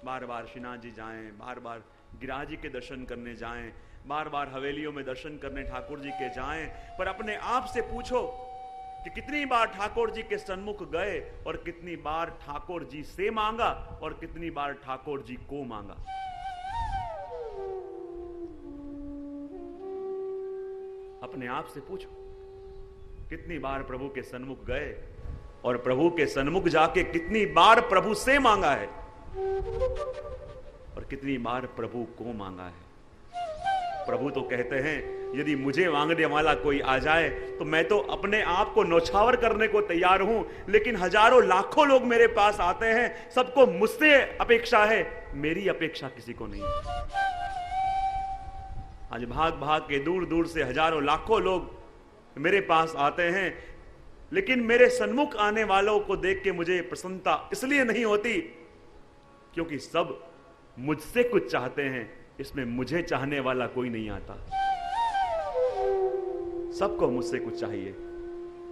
बार बार श्रीनाथ जी जाएं, बार बार गिरिराज जी के दर्शन करने जाएं, बार बार हवेलियों में दर्शन करने ठाकुर जी के जाएं, पर अपने आप से पूछो कि कितनी बार ठाकुर जी के सन्मुख गए और कितनी बार ठाकुर जी से मांगा और कितनी बार ठाकुर जी को मांगा। अपने आप से पूछो, कितनी बार प्रभु के सन्मुख गए और प्रभु के सन्मुख जाके कितनी बार प्रभु से मांगा है और कितनी बार प्रभु को मांगा है। प्रभु तो कहते हैं, यदि मुझे मांगने वाला कोई आ जाए तो मैं तो अपने आप को नौछावर करने को तैयार हूं, लेकिन हजारों लाखों लोग मेरे पास आते हैं, सबको मुझसे अपेक्षा है, मेरी अपेक्षा किसी को नहीं है। आज भाग भाग के दूर दूर से हजारों लाखों लोग मेरे पास आते हैं, लेकिन मेरे सन्मुख आने वालों को देख के मुझे प्रसन्नता इसलिए नहीं होती क्योंकि सब मुझसे कुछ चाहते हैं, इसमें मुझे चाहने वाला कोई नहीं आता। सबको मुझसे कुछ चाहिए,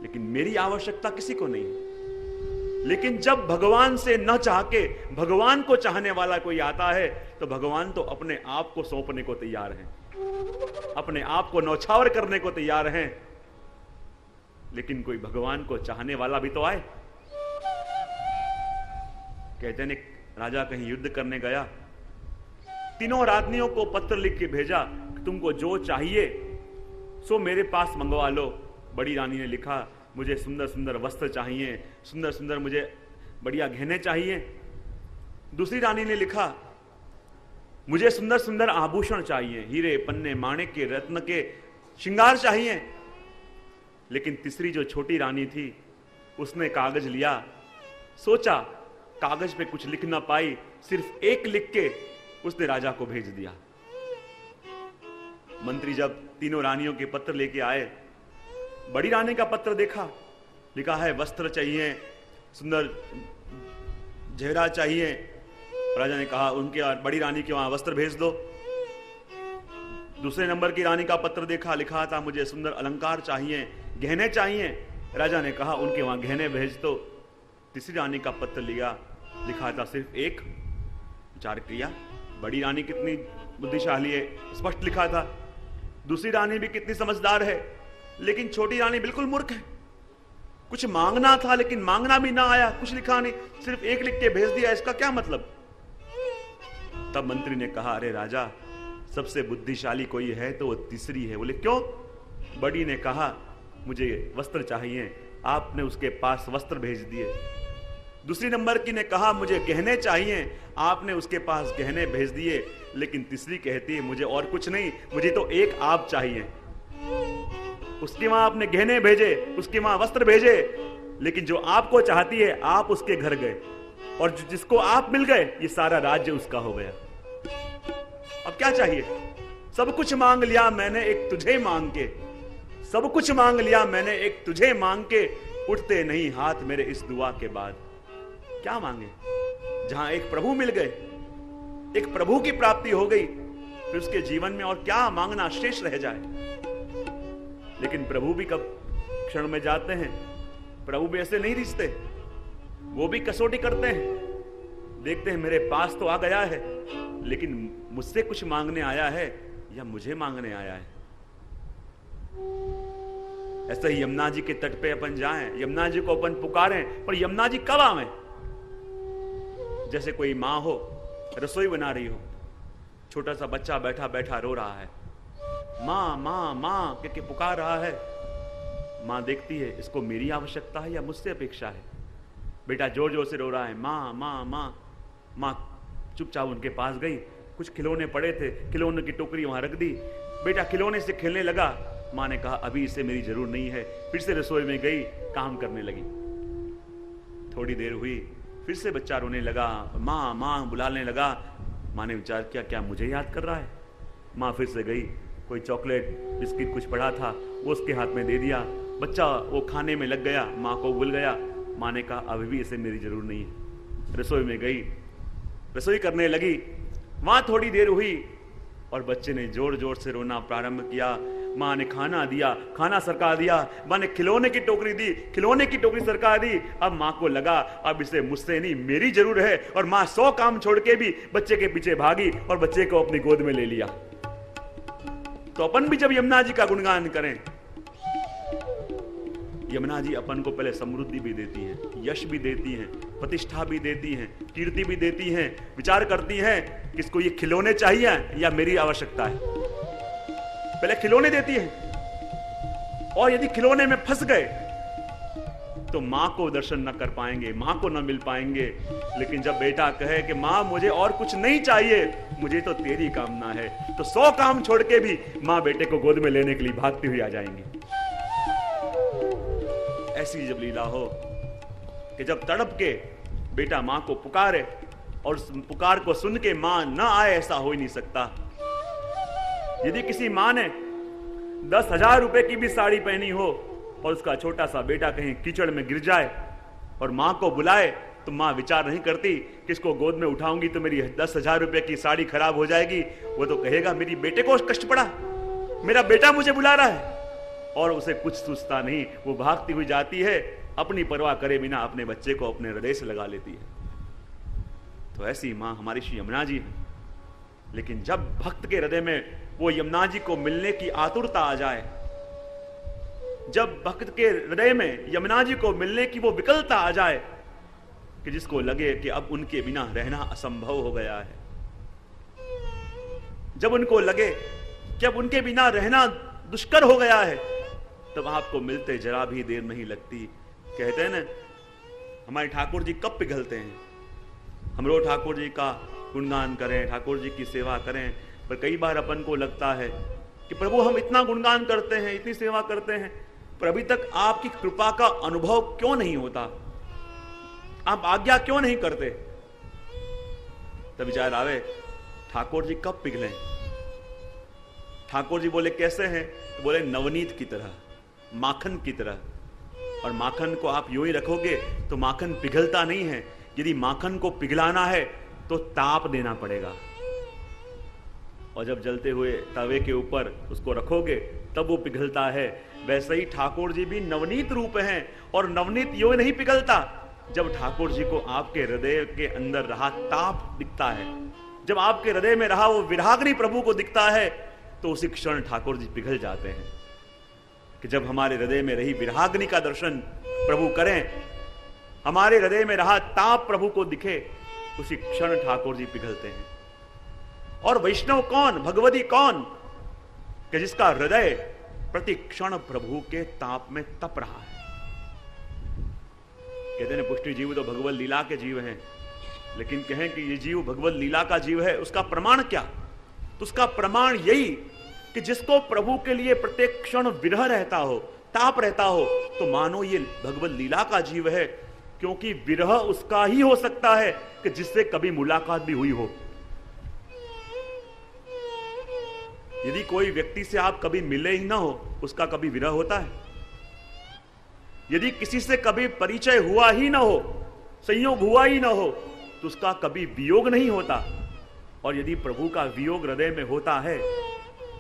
लेकिन मेरी आवश्यकता किसी को नहीं है। लेकिन जब भगवान से न चाह के भगवान को चाहने वाला कोई आता है, तो भगवान तो अपने आप को सौंपने को तैयार हैं, अपने आप को नौछावर करने को तैयार हैं, लेकिन कोई भगवान को चाहने वाला भी तो आए। कहते हैं, राजा कहीं युद्ध करने गया, तीनों राजनियों को पत्र लिख के भेजा कि तुमको जो चाहिए सो मेरे पास मंगवा लो। बड़ी रानी ने लिखा, मुझे सुंदर सुंदर वस्त्र चाहिए, सुंदर सुंदर मुझे बढ़िया गहने चाहिए। दूसरी रानी ने लिखा, मुझे सुंदर सुंदर आभूषण चाहिए, हीरे पन्ने माणिक के रत्न के श्रृंगार चाहिए। लेकिन तीसरी जो छोटी रानी थी, उसने कागज लिया, सोचा, कागज पे कुछ लिख ना पाई, सिर्फ एक लिख के उसने राजा को भेज दिया। मंत्री जब तीनों रानियों के पत्र लेके आए, बड़ी रानी का पत्र देखा, लिखा है वस्त्र चाहिए, सुंदर जेहरा चाहिए। राजा ने कहा, उनके बड़ी रानी के वहां वस्त्र भेज दो। दूसरे नंबर की रानी का पत्र देखा, लिखा था मुझे सुंदर अलंकार चाहिए, गहने चाहिए। राजा ने कहा, उनके वहां गहने भेज दो। तीसरी रानी का पत्र लिया, लिखा था सिर्फ एक विचार किया, बड़ी रानी कितनी बुद्धिशाली है, स्पष्ट लिखा था। दूसरी रानी भी कितनी समझदार है, लेकिन छोटी रानी बिल्कुल मूर्ख है। कुछ मांगना था लेकिन मांगना भी ना आया, कुछ लिखा नहीं, सिर्फ एक लिख के भेज दिया, इसका क्या मतलब? तब मंत्री ने कहा, अरे राजा, सबसे बुद्धिशाली कोई है तो वो तीसरी है। बोले क्यों? बड़ी ने कहा, मुझे वस्त्र चाहिए, आपने उसके पास वस्त्र भेज दिए। दूसरी नंबर की ने कहा, मुझे गहने चाहिए, आपने उसके पास गहने भेज दिए। लेकिन तीसरी कहती है, मुझे और कुछ नहीं, मुझे तो एक आप चाहिए। उसकी वहां आपने गहने भेजे, उसके वहां वस्त्र भेजे, लेकिन जो आपको चाहती है आप उसके घर गए, और जिसको आप मिल गए ये सारा राज्य उसका हो गया। अब क्या चाहिए? सब कुछ मांग लिया मैंने एक तुझे मांग के, सब कुछ मांग लिया मैंने एक तुझे मांग के, उठते नहीं हाथ मेरे इस दुआ के बाद। क्या मांगे? जहां एक प्रभु मिल गए, एक प्रभु की प्राप्ति हो गई, फिर उसके जीवन में और क्या मांगना शेष रह जाए? लेकिन प्रभु भी कब क्षण में जाते हैं, प्रभु भी ऐसे नहीं रिश्ते, वो भी कसौटी करते हैं, देखते हैं मेरे पास तो आ गया है, लेकिन मुझसे कुछ मांगने आया है या मुझे मांगने आया है। ऐसे ही यमुना जी के तट पे अपन जाएं, यमुना जी को अपन पुकारें, पर यमुना जी कब आवे? जैसे कोई मां हो, रसोई बना रही हो, छोटा सा बच्चा बैठा बैठा रो रहा है, मां मां मां के पुकार रहा है। मां देखती है, इसको मेरी आवश्यकता है या मुझसे अपेक्षा है? बेटा जोर जोर से रो रहा है, मां मां मां। मां चुपचाप उनके पास गई, कुछ खिलौने पड़े थे, खिलौने की टोकरी वहां रख दी, बेटा खिलौने से खेलने लगा। मां ने कहा, अभी इसे मेरी जरूर नहीं है। फिर से रसोई में गई, काम करने लगी। थोड़ी देर हुई, फिर से बच्चा रोने लगा, मां मां बुलाने लगा। मां ने विचार किया, क्या मुझे याद कर रहा है? मां फिर से गई, कोई चॉकलेट बिस्किट कुछ पड़ा था वो उसके हाथ में दे दिया, बच्चा वो खाने में लग गया, मां को भूल गया। मां ने कहा, अभी भी इसे मेरी जरूर नहीं है। रसोई में गई, रसोई करने लगी, वहां थोड़ी देर हुई और बच्चे ने जोर जोर से रोना प्रारंभ किया। मां ने खाना दिया, खाना सरका दिया, मां ने खिलौने की टोकरी दी, खिलौने की टोकरी सरका दी। अब मां को लगा, अब इसे मुझसे नहीं मेरी जरूर है, और मां 100 काम छोड़ के भी बच्चे के पीछे भागी और बच्चे को अपनी गोद में ले लिया। तो अपन भी जब यमुना जी का गुणगान करें, यमुना जी अपन को पहले समृद्धि भी देती हैं, यश भी देती हैं, प्रतिष्ठा भी देती हैं, कीर्ति भी देती हैं, विचार करती हैं किसको ये खिलौने चाहिए या मेरी आवश्यकता है। पहले खिलौने देती हैं, और यदि खिलौने में फंस गए तो मां को दर्शन न कर पाएंगे, मां को न मिल पाएंगे। लेकिन जब बेटा कहे कि मां मुझे और कुछ नहीं चाहिए, मुझे तो तेरी कामना है, तो 100 काम छोड़ के भी मां बेटे को गोद में लेने के लिए भागती हुई आ जाएंगी। ऐसी जब लीला हो कि जब तड़प के बेटा मां को पुकारे और उस पुकार को सुन के मां न आए, ऐसा हो ही नहीं सकता। यदि किसी मां ने 10,000 रुपए की भी साड़ी पहनी हो और उसका छोटा सा बेटा कहीं कीचड़ में गिर जाए और मां को बुलाए, तो मां विचार नहीं करती कि इसको गोद में उठाऊंगी तो मेरी 10,000 रुपए की साड़ी खराब हो जाएगी। वो तो कहेगा, मेरी बेटे को कष्ट पड़ा, मेरा बेटा मुझे बुला रहा है, और उसे कुछ सूझता नहीं। वो भागती हुई जाती है, अपनी परवाह करे बिना अपने बच्चे को अपने हृदय से लगा लेती है। तो ऐसी मां हमारी श्री यमुना जी है। लेकिन जब भक्त के हृदय में वो यमुना जी को मिलने की आतुरता आ जाए, जब भक्त के हृदय में यमुना जी को मिलने की वो विकलता आ जाए कि जिसको लगे कि अब उनके बिना रहना असंभव हो गया है, जब उनको लगे कि अब उनके बिना रहना दुष्कर हो गया है, तब आपको मिलते जरा भी देर नहीं लगती। कहते हैं ना, हमारे ठाकुर जी कब पिघलते हैं। हम रोज ठाकुर जी का गुणगान करें, ठाकुर जी की सेवा करें, पर कई बार अपन को लगता है कि प्रभु हम इतना गुणगान करते हैं, इतनी सेवा करते हैं, पर अभी तक आपकी कृपा का अनुभव क्यों नहीं होता, आप आज्ञा क्यों नहीं करते। तब विचार आवे, ठाकुर जी कब पिघले। ठाकुर जी बोले कैसे हैं, तो बोले नवनीत की तरह, माखन की तरह। और माखन को आप यूं ही रखोगे तो माखन पिघलता नहीं है। यदि माखन को पिघलाना है तो ताप देना पड़ेगा, और जब जलते हुए तवे के ऊपर उसको रखोगे तब वो पिघलता है। वैसे ही ठाकुर जी भी नवनीत रूप हैं, और नवनीत यूं नहीं पिघलता, जब ठाकुर जी को आपके हृदय के अंदर रहा ताप दिखता है, जब आपके हृदय में रहा वो विराग्नि प्रभु को दिखता है, तो उसी क्षण ठाकुर जी पिघल जाते हैं। कि जब हमारे हृदय में रही विराग्नि का दर्शन प्रभु करें, हमारे हृदय में रहा ताप प्रभु को दिखे, उसी क्षण ठाकुर जी पिघलते हैं। और वैष्णव कौन, भगवती कौन, कि जिसका हृदय प्रति क्षण प्रभु के ताप में तप रहा है। कहते हैं पुष्टि जीव तो भगवत लीला के जीव हैं, लेकिन कहें कि ये जीव भगवत लीला का जीव है, उसका प्रमाण क्या? तो उसका प्रमाण यही कि जिसको प्रभु के लिए प्रत्येक क्षण विरह रहता हो, ताप रहता हो, तो मानो ये भगवत लीला का जीव है, क्योंकि विरह उसका ही हो सकता है कि जिससे कभी मुलाकात भी हुई हो। यदि कोई व्यक्ति से आप कभी मिले ही ना हो, उसका कभी विरह होता है? यदि किसी से कभी परिचय हुआ ही ना हो, संयोग हुआ ही ना हो, तो उसका कभी वियोग नहीं होता। और यदि प्रभु का वियोग हृदय में होता है,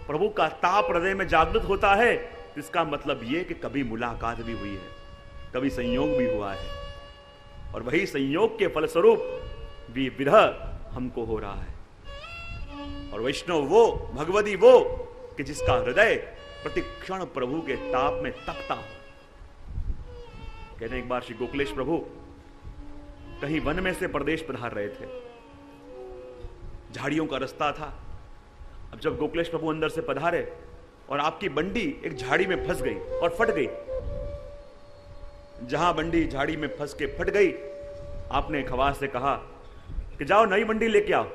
प्रभु का ताप हृदय में जागृत होता है, तो इसका मतलब यह कि कभी मुलाकात भी हुई है, कभी संयोग भी हुआ है, और वही संयोग के फलस्वरूप भी विरह हमको हो रहा है। और वैष्णव वो, भगवती वो, कि जिसका हृदय प्रतिक्षण प्रभु के ताप में तपता हो। कहते हैं एक बार श्री गोकुलेश प्रभु कहीं वन में से प्रदेश पधार रहे थे, झाड़ियों का रास्ता था। अब जब गोकुलेश प्रभु अंदर से पधारे और आपकी बंडी एक झाड़ी में फंस गई और फट गई, जहां बंडी झाड़ी में फंस के फट गई, आपने खवास से कहा कि जाओ नई बंडी लेके आओ।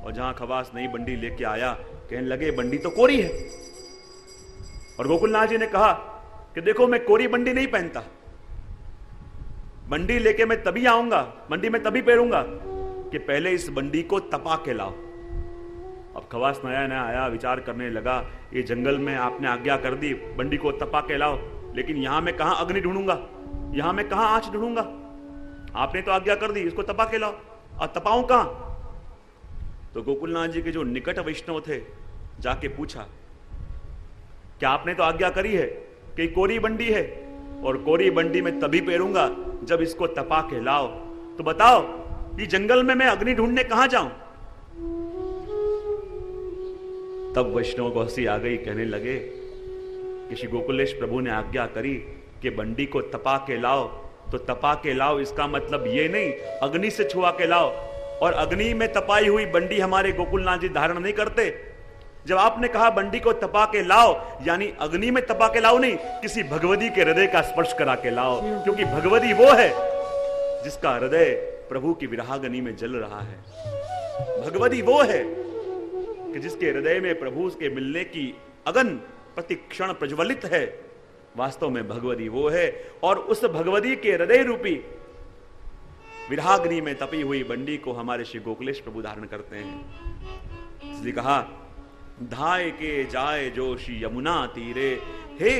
और जहां खवास नई बंडी लेके आया, कहने लगे बंडी तो कोरी है। और गोकुलनाथ जी ने कहा कि देखो मैं कोरी बंडी नहीं पहनता, बंडी लेके मैं तभी आऊंगा, बंडी में तभी पहनूंगा कि पहले इस बंडी को तपा के लाओ। अब खवास नया नया आया, विचार करने लगा, ये जंगल में आपने आज्ञा कर दी बंडी को तपा के लाओ, लेकिन यहां मैं कहां अग्नि ढूंढूंगा, यहां मैं कहां आंच ढूंढूंगा? आपने तो आज्ञा कर दी इसको तपा के लाओ, और तपाऊं कहां? तो गोकुलनाथ जी के जो निकट वैष्णव थे, जाके पूछा क्या आपने तो आज्ञा करी है कि कोरी बंडी है, और कोरी बंडी में तभी पहनूंगा जब इसको तपा के लाओ, तो बताओ ये जंगल में मैं अग्नि ढूंढने कहां जाऊं? तब वैष्णव को हंसी आ गई, कहने लगे कि श्री गोकुलेश प्रभु ने आज्ञा करी कि बंडी को तपा के लाओ, तो तपा के लाओ इसका मतलब ये नहीं अग्नि से छुआ के लाओ। और अग्नि में तपाई हुई बंडी हमारे गोकुलनाथ जी धारण नहीं करते। जब आपने कहा बंडी को तपा के लाओ, यानी अग्नि में तपा के लाओ नहीं, किसी भगवती के हृदय का स्पर्श करा के लाओ, क्योंकि भगवती वो है जिसका हृदय प्रभु की विरागनी में जल रहा है। भगवती वो है कि जिसके हृदय में प्रभु के मिलने की अगन प्रतिक्षण प्रज्वलित है। वास्तव में भगवती वो है, और उस भगवती के हृदय रूपी विराग्नि में तपी हुई बंडी को हमारे श्री गोकुलेश प्रभु धारण करते हैं। इसलिए कहा धाय के जाए जो श्री यमुना तीरे, हे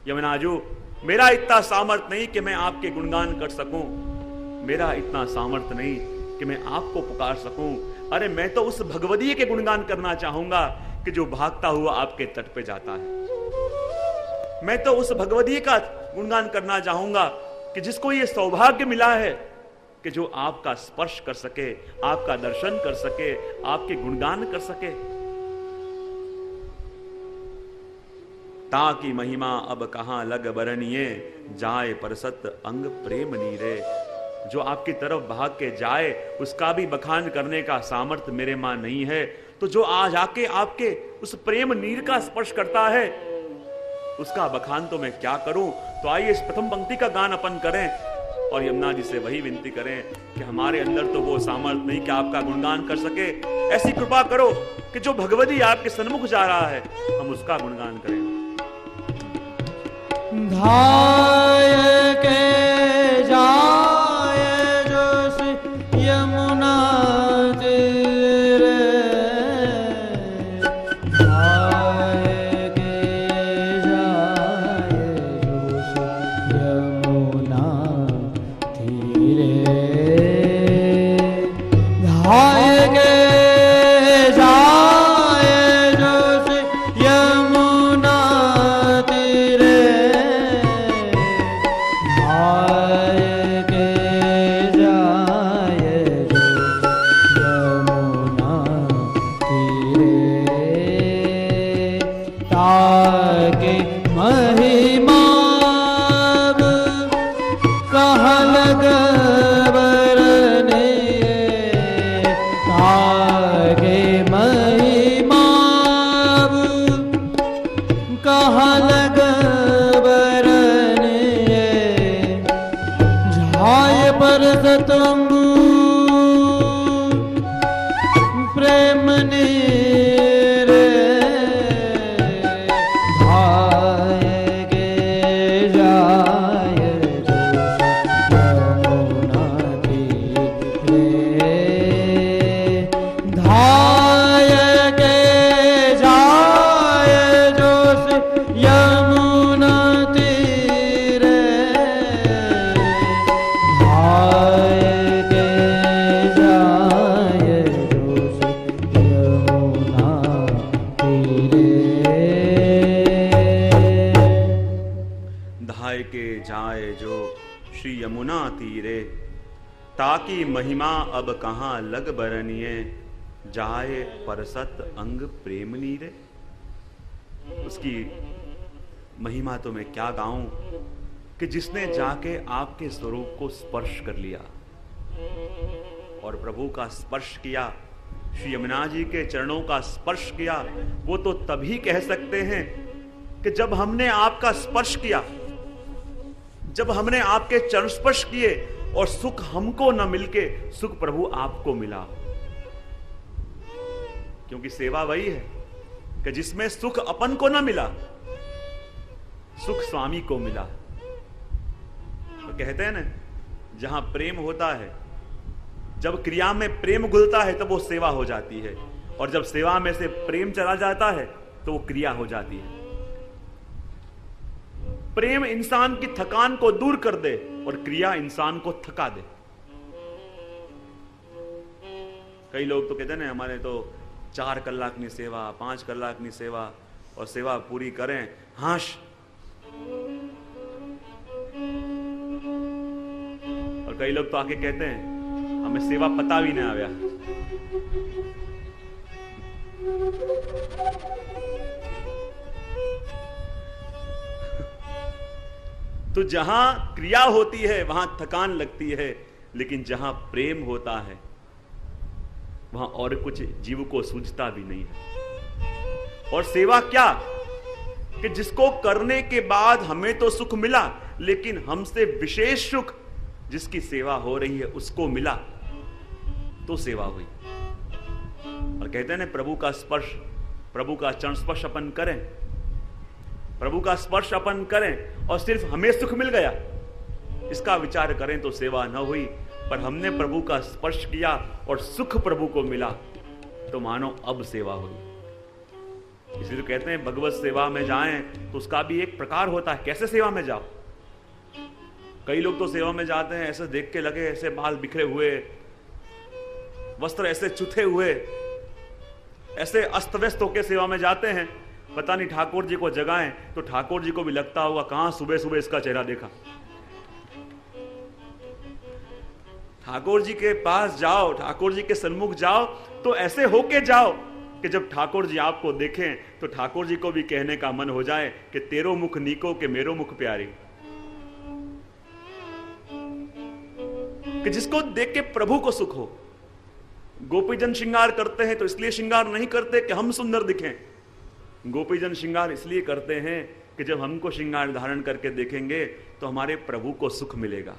यमुनाजू मेरा इतना सामर्थ नहीं कि मैं आपके गुणगान कर सकूं, मेरा इतना सामर्थ नहीं कि मैं आपको पुकार सकूं। अरे मैं तो उस भगवती के गुणगान करना चाहूंगा कि जो भागता हुआ आपके तट पे जाता है। मैं तो उस भगवती का गुणगान करना चाहूंगा कि जिसको ये सौभाग्य मिला है कि जो आपका स्पर्श कर सके, आपका दर्शन कर सके, आपके गुणगान कर सके। ताकि महिमा अब कहां लग बरनिए, जाए परसत अंग प्रेम नीरे। जो आपकी तरफ भाग के जाए उसका भी बखान करने का सामर्थ्य मेरे मां नहीं है, तो जो आज आके आपके उस प्रेम नीर का स्पर्श करता है उसका बखान तो मैं क्या करूं। तो आइए इस प्रथम पंक्ति का गान अपन करें और यमुना जी से वही विनती करें कि हमारे अंदर तो वो सामर्थ्य नहीं कि आपका गुणगान कर सके। ऐसी कृपा करो कि जो भगवती आपके सन्मुख जा रहा है हम उसका गुणगान करें। धाय के जाय जो श्री यमुना तीरे, धाय के जाय जो श्री यमुना तीरे, धाय के जाय जो श्री यमुना तीरे, धाय ताकि महिमा अब कहां लग बरनिए, जाए परसत अंग प्रेम नीरे। उसकी महिमा तो मैं क्या गाऊं कि जिसने जाके आपके स्वरूप को स्पर्श कर लिया और प्रभु का स्पर्श किया, श्री यमुना जी के चरणों का स्पर्श किया, वो तो तभी कह सकते हैं कि जब हमने आपका स्पर्श किया, जब हमने आपके चरण स्पर्श किए और सुख हमको न मिलके सुख प्रभु आपको मिला। क्योंकि सेवा वही है कि जिसमें सुख अपन को न मिला, सुख स्वामी को मिला। तो कहते हैं ना, जहां प्रेम होता है, जब क्रिया में प्रेम घुलता है तब वो सेवा हो जाती है, और जब सेवा में से प्रेम चला जाता है तो वो क्रिया हो जाती है। प्रेम इंसान की थकान को दूर कर दे और क्रिया इंसान को थका दे। कई लोग तो कहते हैं ना, हमारे तो 4 कलाकनी सेवा, 5 कलाकनी सेवा, और सेवा पूरी करें हाश। और कई लोग तो आके कहते हैं हमें सेवा पता भी नहीं आया। तो जहां क्रिया होती है वहां थकान लगती है, लेकिन जहां प्रेम होता है वहां और कुछ जीव को सूझता भी नहीं है। और सेवा क्या कि जिसको करने के बाद हमें तो सुख मिला, लेकिन हमसे विशेष सुख जिसकी सेवा हो रही है उसको मिला, तो सेवा हुई। और कहते हैं ना, प्रभु का स्पर्श, प्रभु का चरण स्पर्श अपन करें, प्रभु का स्पर्श अपन करें और सिर्फ हमें सुख मिल गया, इसका विचार करें तो सेवा न हुई। पर हमने प्रभु का स्पर्श किया और सुख प्रभु को मिला, तो मानो अब सेवा हुई। इसलिए तो कहते हैं भगवत सेवा में जाएं तो उसका भी एक प्रकार होता है, कैसे सेवा में जाओ। कई लोग तो सेवा में जाते हैं ऐसे देख के लगे, ऐसे बाल बिखरे हुए, वस्त्र ऐसे चुथे हुए, ऐसे अस्त व्यस्त होकर सेवा में जाते हैं, पता नहीं ठाकुर जी को जगाएं तो ठाकुर जी को भी लगता होगा कहां सुबह सुबह इसका चेहरा देखा। ठाकुर जी के पास जाओ, ठाकुर जी के सन्मुख जाओ तो ऐसे होके जाओ कि जब ठाकुर जी आपको देखें तो ठाकुर जी को भी कहने का मन हो जाए कि तेरो मुख नीको के मेरो मुख प्यारी। कि जिसको देख के प्रभु को सुख हो। गोपीजन श्रृंगार करते हैं तो इसलिए श्रृंगार नहीं करते कि हम सुंदर दिखें, गोपीजन श्रृंगार इसलिए करते हैं कि जब हमको श्रृंगार धारण करके देखेंगे तो हमारे प्रभु को सुख मिलेगा।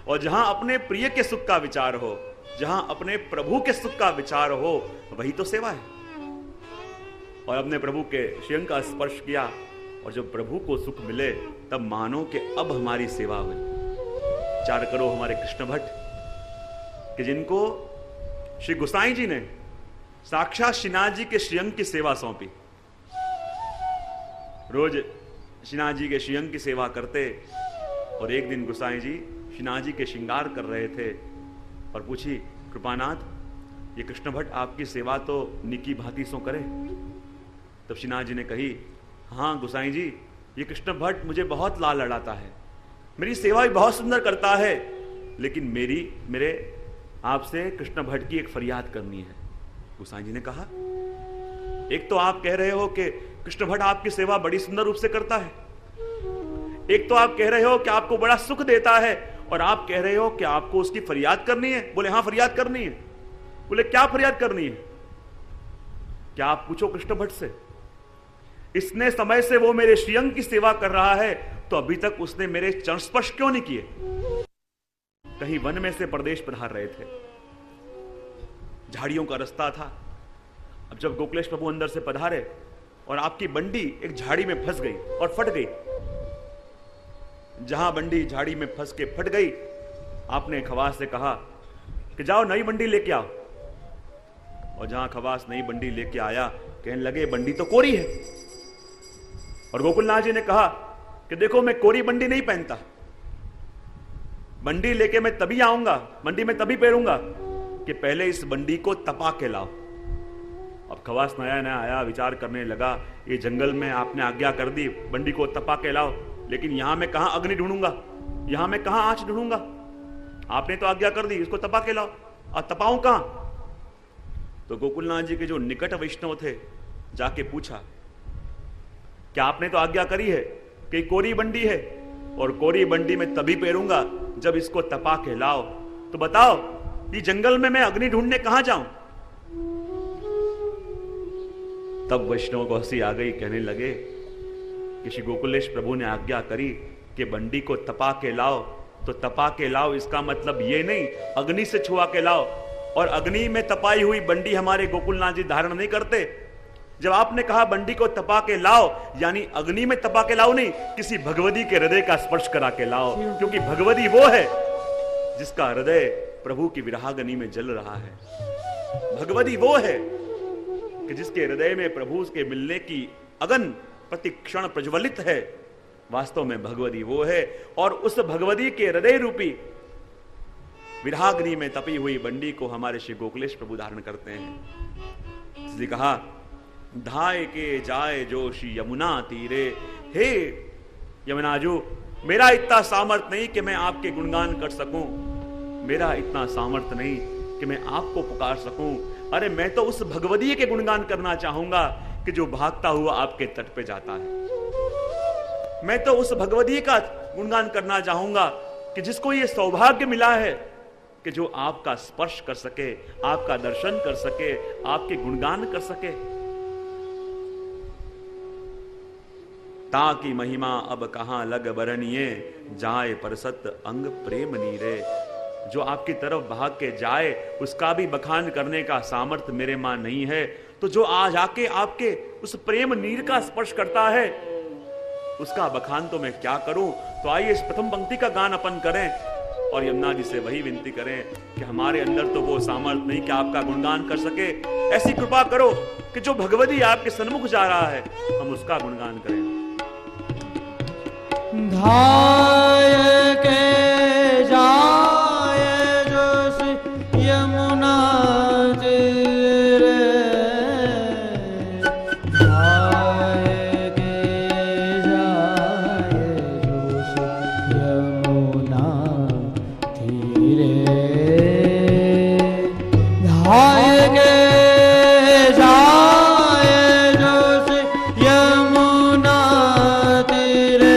और जहां अपने प्रिय के सुख का विचार हो, जहां अपने प्रभु के सुख का विचार हो, वही तो सेवा है। और अपने प्रभु के श्रीअंग का स्पर्श किया और जब प्रभु को सुख मिले तब मानो कि अब हमारी सेवा हुई। विचार करो हमारे कृष्ण भट्ट कि जिनको श्री गोसाई जी ने साक्षात श्रीनाथ जी के श्रीअंग की सेवा सौंपी, रोज श्रीनाथ जी के श्रीअंग की सेवा करते, और एक दिन गोसाई जी श्रीनाथ जी के श्रृंगार कर रहे थे और पूछी, कृपानाथ ये कृष्ण भट्ट आपकी सेवा तो निकी भांति सो करे। तब श्रीनाथ जी ने कही, हाँ गोसाई जी ये कृष्ण भट्ट मुझे बहुत लाल लड़ाता है, मेरी सेवा भी बहुत सुंदर करता है, लेकिन मेरे आपसे कृष्ण भट्ट की एक फरियाद करनी है। गोसाई जी ने कहा, एक तो आप कह रहे हो कि कृष्ण भट्ट आपकी सेवा बड़ी सुंदर रूप से करता है, एक तो आप कह रहे हो कि आपको बड़ा सुख देता है, और आप कह रहे हो कि आपको उसकी फरियाद करनी है। बोले हाँ फरियाद करनी है। बोले क्या फरियाद करनी है? क्या आप पूछो कृष्ण भट्ट से, इसने समय से वो मेरे श्रीअंग की सेवा कर रहा है तो अभी तक उसने मेरे चरण स्पर्श क्यों नहीं किए? कहीं वन में से प्रदेश पधार रहे थे, झाड़ियों का रास्ता था। अब जब गोकुलेश प्रभु अंदर से पधारे और आपकी बंडी एक झाड़ी में फंस गई और फट गई, जहां बंडी झाड़ी में फंस के फट गई, आपने खवास से कहा कि जाओ नई बंडी लेके आओ। और जहां खवास नई बंडी लेके आया, कहने लगे बंडी तो कोरी है। और गोकुलनाथ जी ने कहा कि देखो मैं कोरी बंडी नहीं पहनता, बंडी लेके मैं तभी आऊंगा, बंडी में तभी पहनूंगा कि पहले इस बंडी को तपा के लाओ। अब खवास नया नया आया, विचार करने लगा, ये जंगल में आपने आज्ञा कर दी बंडी को तपा के लाओ, लेकिन यहां मैं कहां अग्नि ढूंढूंगा, यहां मैं कहां आंच ढूंढूंगा, आपने तो आज्ञा कर दी, इसको तपा के लाओ। और तपाऊं कहां? तो गोकुलनाथ जी के जो निकट वैष्णव थे जाके पूछा, क्या आपने तो आज्ञा करी है कि कोरी बंडी है, और कोरी बंडी में तभी पैरूंगा जब इसको तपा के लाओ। तो बताओ, ये जंगल में मैं अग्नि ढूंढने कहां जाऊं? तब वैष्णव को हंसी आ गई, कहने लगे कि श्री गोकुलेश प्रभु ने आज्ञा करी कि बंडी को तपा के लाओ, तो तपा के लाओ इसका मतलब ये नहीं अग्नि से छुआ के लाओ। और अग्नि में तपाई हुई बंडी हमारे गोकुलनाथ जी धारण नहीं करते। जब आपने कहा बंडी को तपा के लाओ, यानी अग्नि में तपा के लाओ नहीं, किसी भगवती के हृदय का स्पर्श करा के लाओ, क्योंकि भगवती वो है जिसका हृदय प्रभु की विरहाग्नि में जल रहा है। भगवती वो है कि जिसके हृदय में प्रभु के मिलने की अगन प्रति क्षण प्रज्वलित है। वास्तव में भगवती वो है, और उस भगवती के हृदय रूपी विरहाग्नि में तपी हुई बंडी को हमारे श्री गोकुलेश प्रभु धारण करते हैं। इसलिए कहा, धाय के जाए जो श्री यमुना तीरे। हे यमुनाजू, मेरा इतना सामर्थ्य नहीं कि मैं आपके गुणगान कर सकूं, मेरा इतना सामर्थ्य नहीं कि मैं आपको पुकार सकूं। अरे मैं तो उस भगवती के गुणगान करना चाहूंगा कि जो भागता हुआ आपके तट पे जाता है। मैं तो उस भगवती का गुणगान करना चाहूंगा कि जिसको ये सौभाग्य मिला है कि जो आपका स्पर्श कर सके, आपका दर्शन कर सके, आपके गुणगान कर सके। ताकि महिमा अब कहां लग बरनिए, जाए परसत अंग प्रेम नीरे। जो आपकी तरफ भाग के जाए उसका भी बखान करने का सामर्थ्य मेरे मां नहीं है, तो जो आज आके आपके उस प्रेम नीर का स्पर्श करता है उसका बखान तो मैं क्या करूं। तो आइए इस प्रथम पंक्ति का गान अपन करें और यमुना जी से वही विनती करें कि हमारे अंदर तो वो सामर्थ्य नहीं कि आपका गुणगान कर सके। ऐसी कृपा करो कि जो भगवती आपके सन्मुख जा रहा है हम उसका गुणगान करें। धाय के जाए जो श्री यमुना तीरे, धाय के जाए जो श्री यमुना तीरे, धाय के जाए जो श्री यमुना तीरे,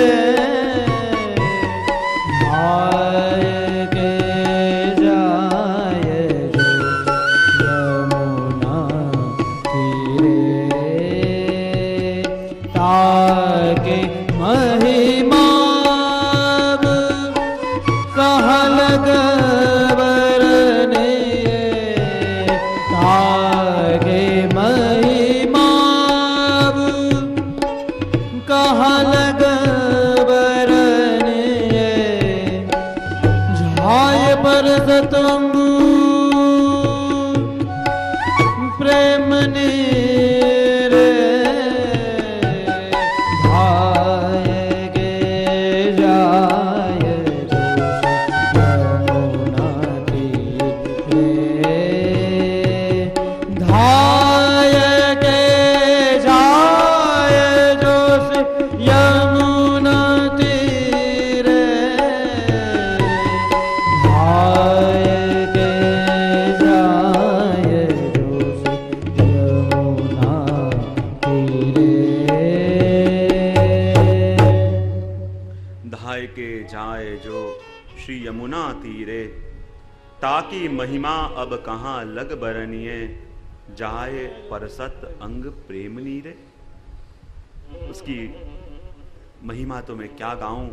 प्रेम नीरे, धाय के जाए यमुना तीरे, धाय के जाए जो यमुना तीरे, जाए जो श्री यमुना तीरे, ताकि महिमा अब कहां लग बरनिए, जाए परसत अंग प्रेम नीरे। उसकी महिमा तो मैं क्या गाऊं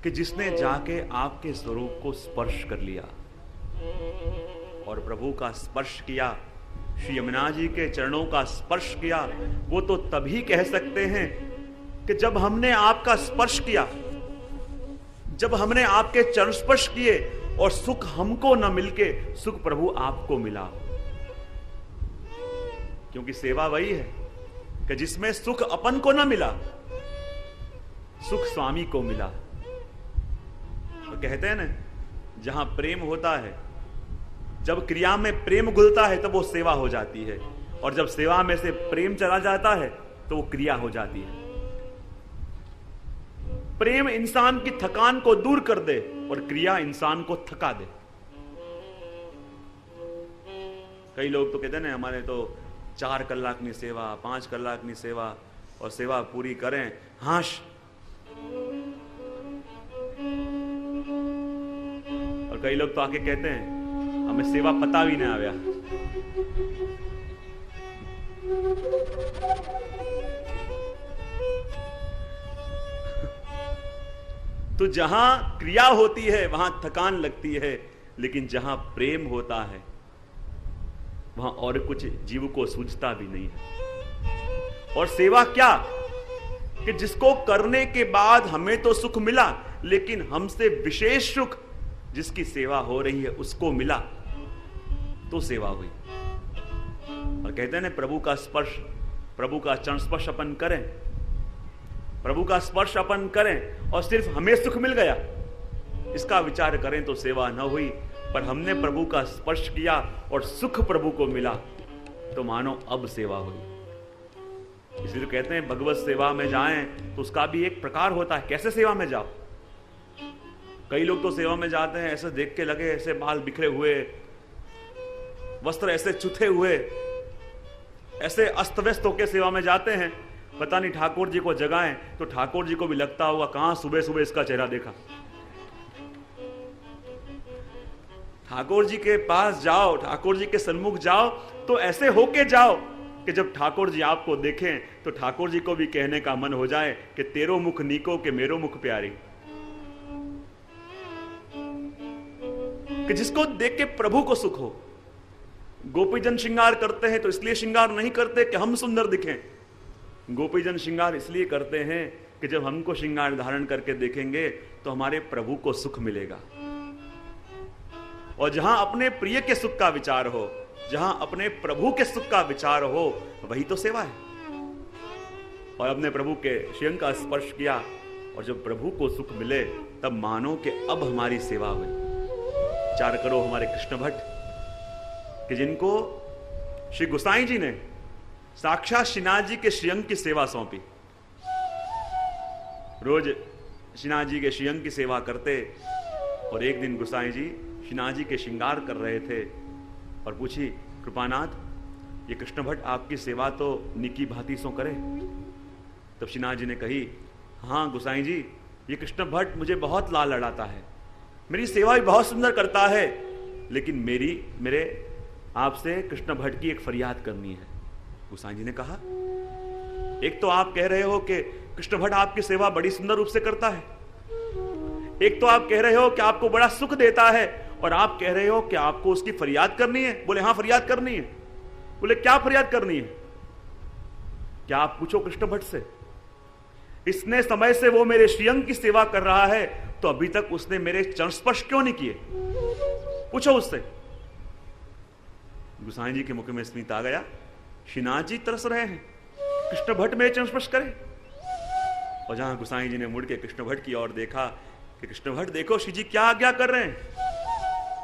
कि जिसने जाके आपके स्वरूप को स्पर्श कर लिया और प्रभु का स्पर्श किया, श्री यमुना जी के चरणों का स्पर्श किया, वो तो तभी कह सकते हैं कि जब हमने आपका स्पर्श किया, जब हमने आपके चरण स्पर्श किए और सुख हमको न मिलके सुख प्रभु आपको मिला। क्योंकि सेवा वही है कि जिसमें सुख अपन को न मिला, सुख स्वामी को मिला। तो कहते हैं ना, जहां प्रेम होता है, जब क्रिया में प्रेम घुलता है तब वो सेवा हो जाती है, और जब सेवा में से प्रेम चला जाता है तो वो क्रिया हो जाती है। प्रेम इंसान की थकान को दूर कर दे और क्रिया इंसान को थका दे। कई लोग तो कहते हैं ना, हमारे तो 4 કલાકની सेवा, 5 કલાકની सेवा, और सेवा पूरी करें हाश। और कई लोग तो आके कहते हैं हमें सेवा पता भी नहीं आया। तो जहां क्रिया होती है वहां थकान लगती है, लेकिन जहां प्रेम होता है वहां और कुछ जीव को सूझता भी नहीं है। और सेवा क्या कि जिसको करने के बाद हमें तो सुख मिला, लेकिन हमसे विशेष सुख जिसकी सेवा हो रही है उसको मिला, तो सेवा हुई। और कहते हैं ना, प्रभु का स्पर्श, प्रभु का चरण स्पर्श अपन करें, प्रभु का स्पर्श अपन करें और सिर्फ हमें सुख मिल गया, इसका विचार करें तो सेवा न हुई। पर हमने प्रभु का स्पर्श किया और सुख प्रभु को मिला, तो मानो अब सेवा हुई। इसलिए तो कहते हैं भगवत सेवा में जाएं तो उसका भी एक प्रकार होता है, कैसे सेवा में जाओ। कई लोग तो सेवा में जाते हैं ऐसे देख के लगे, ऐसे बाल बिखरे हुए, वस्त्र ऐसे चुथे हुए, ऐसे अस्त व्यस्त होकर सेवा में जाते हैं। पता नहीं ठाकुर जी को जगाएं तो ठाकुर जी को भी लगता होगा कहां सुबह सुबह इसका चेहरा देखा। ठाकुर जी के पास जाओ, ठाकुर जी के सन्मुख जाओ तो ऐसे होके जाओ कि जब ठाकुर जी आपको देखें तो ठाकुर जी को भी कहने का मन हो जाए कि तेरो मुख नीको के मेरो मुख प्यारी। कि जिसको देख के प्रभु को सुख हो। गोपीजन श्रृंगार करते हैं तो इसलिए श्रृंगार नहीं करते कि हम सुंदर दिखें। गोपीजन श्रृंगार इसलिए करते हैं कि जब हमको श्रृंगार धारण करके देखेंगे तो हमारे प्रभु को सुख मिलेगा। और जहां अपने प्रिय के सुख का विचार हो, जहां अपने प्रभु के सुख का विचार हो, वही तो सेवा है। और अपने प्रभु के श्रीअंग का स्पर्श किया और जब प्रभु को सुख मिले तब मानो कि अब हमारी सेवा हुई। विचार करो हमारे कृष्ण भट्ट कि जिनको श्री गोसाई जी ने साक्षात श्रीनाथ जी के श्रीअंग की सेवा सौंपी। रोज श्रीनाथ जी के श्रीअंग की सेवा करते और एक दिन गोसाई जी श्रीनाथ जी के श्रृंगार कर रहे थे और पूछी, कृपानाथ ये कृष्ण भट्ट आपकी सेवा तो निकी भांति सो करे। तब श्रीनाथ जी ने कही, हाँ गोसाई जी, ये कृष्ण भट्ट मुझे बहुत लाल लड़ाता है, मेरी सेवा भी बहुत सुंदर करता है, लेकिन मेरे आपसे कृष्ण भट्ट की एक फरियाद करनी है। गोसाई जी ने कहा, एक तो आप कह रहे हो कि कृष्ण भट्ट आपकी सेवा बड़ी सुंदर रूप से करता है, एक तो आप कह रहे हो कि आपको बड़ा सुख देता है, और आप कह रहे हो कि आपको उसकी फरियाद करनी है। बोले हाँ फरियाद करनी है। बोले क्या फरियाद करनी है? क्या आप पूछो कृष्ण भट्ट से, इसने समय से वो मेरे श्रीअंग की सेवा कर रहा है तो अभी तक उसने मेरे चरण स्पर्श क्यों नहीं किए? पूछो उससे। गोसाई जी के मुख में स्मित आ गया, श्रीनाथ जी तरस रहे हैं, कृष्ण भट्ट मेरे चरण स्पर्श करे। और जहां गोसाई जी ने मुड़ के कृष्ण भट्ट की ओर देखा कि कृष्ण भट्ट देखो श्री जी क्या आज्ञा कर रहे हैं।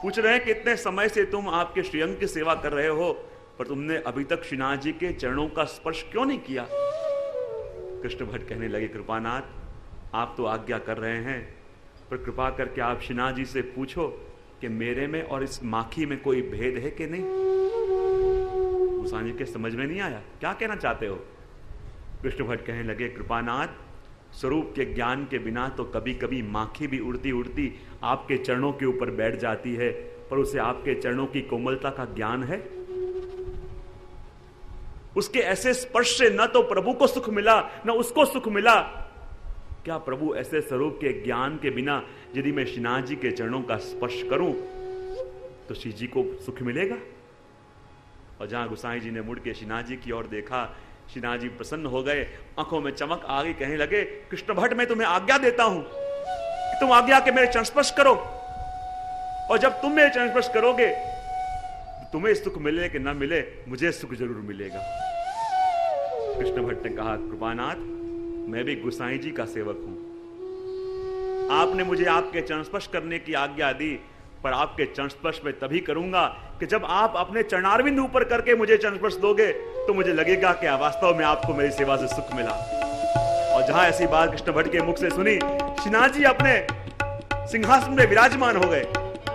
पूछ रहे हैं कि इतने समय से तुम आपके श्रीअंग की सेवा कर रहे हो पर तुमने अभी तक श्रीनाथ जी के चरणों का स्पर्श क्यों नहीं किया? कृष्ण भट्ट कहने लगे, कृपानाथ आप तो आज्ञा कर रहे हैं, पर कृपा करके आप श्रीनाथ जी से पूछो कि मेरे में और इस माखी में कोई भेद है कि नहीं। गोसाई जी के समझ में नहीं आया, क्या कहना चाहते हो? कृष्ण भट्ट कहने लगे, कृपानाथ स्वरूप के ज्ञान के बिना तो कभी कभी माखी भी उड़ती उड़ती आपके चरणों के ऊपर बैठ जाती है, पर उसे आपके चरणों की कोमलता का ज्ञान है? उसके ऐसे स्पर्श से न तो प्रभु को सुख मिला न उसको सुख मिला। क्या प्रभु ऐसे स्वरूप के ज्ञान के बिना यदि मैं श्रीनाथ जी के चरणों का स्पर्श करूं तो श्री जी को सुख मिलेगा? और जहां गोसाई जी ने मुड़ के श्रीनाथ जी की ओर देखा, श्रीनाथ जी प्रसन्न हो गए, आंखों में चमक आ गई, कहने लगे, कृष्ण भट्ट मैं तुम्हें आज्ञा देता हूं कि तुम आज्ञा के मेरे चरण स्पर्श करो, और जब तुम मेरे चरण स्पर्श करोगे तो तुम्हें सुख मिले कि न मिले मुझे सुख जरूर मिलेगा। कृष्ण भट्ट ने कहा, कृपानाथ मैं भी गोसाई जी का सेवक हूं, आपने मुझे आपके चरण स्पर्श करने की आज्ञा दी, पर आपके चरण स्पर्श में तभी करूंगा कि जब आप अपने चरणारविंद ऊपर करके मुझे चरण स्पर्श दोगे तो मुझे लगेगा कि वास्तव में आपको मेरी सेवा से सुख मिला। और जहां ऐसी बात कृष्ण भट्ट के मुख से सुनी, श्रीनाथ जी अपने सिंहासन में विराजमान हो गए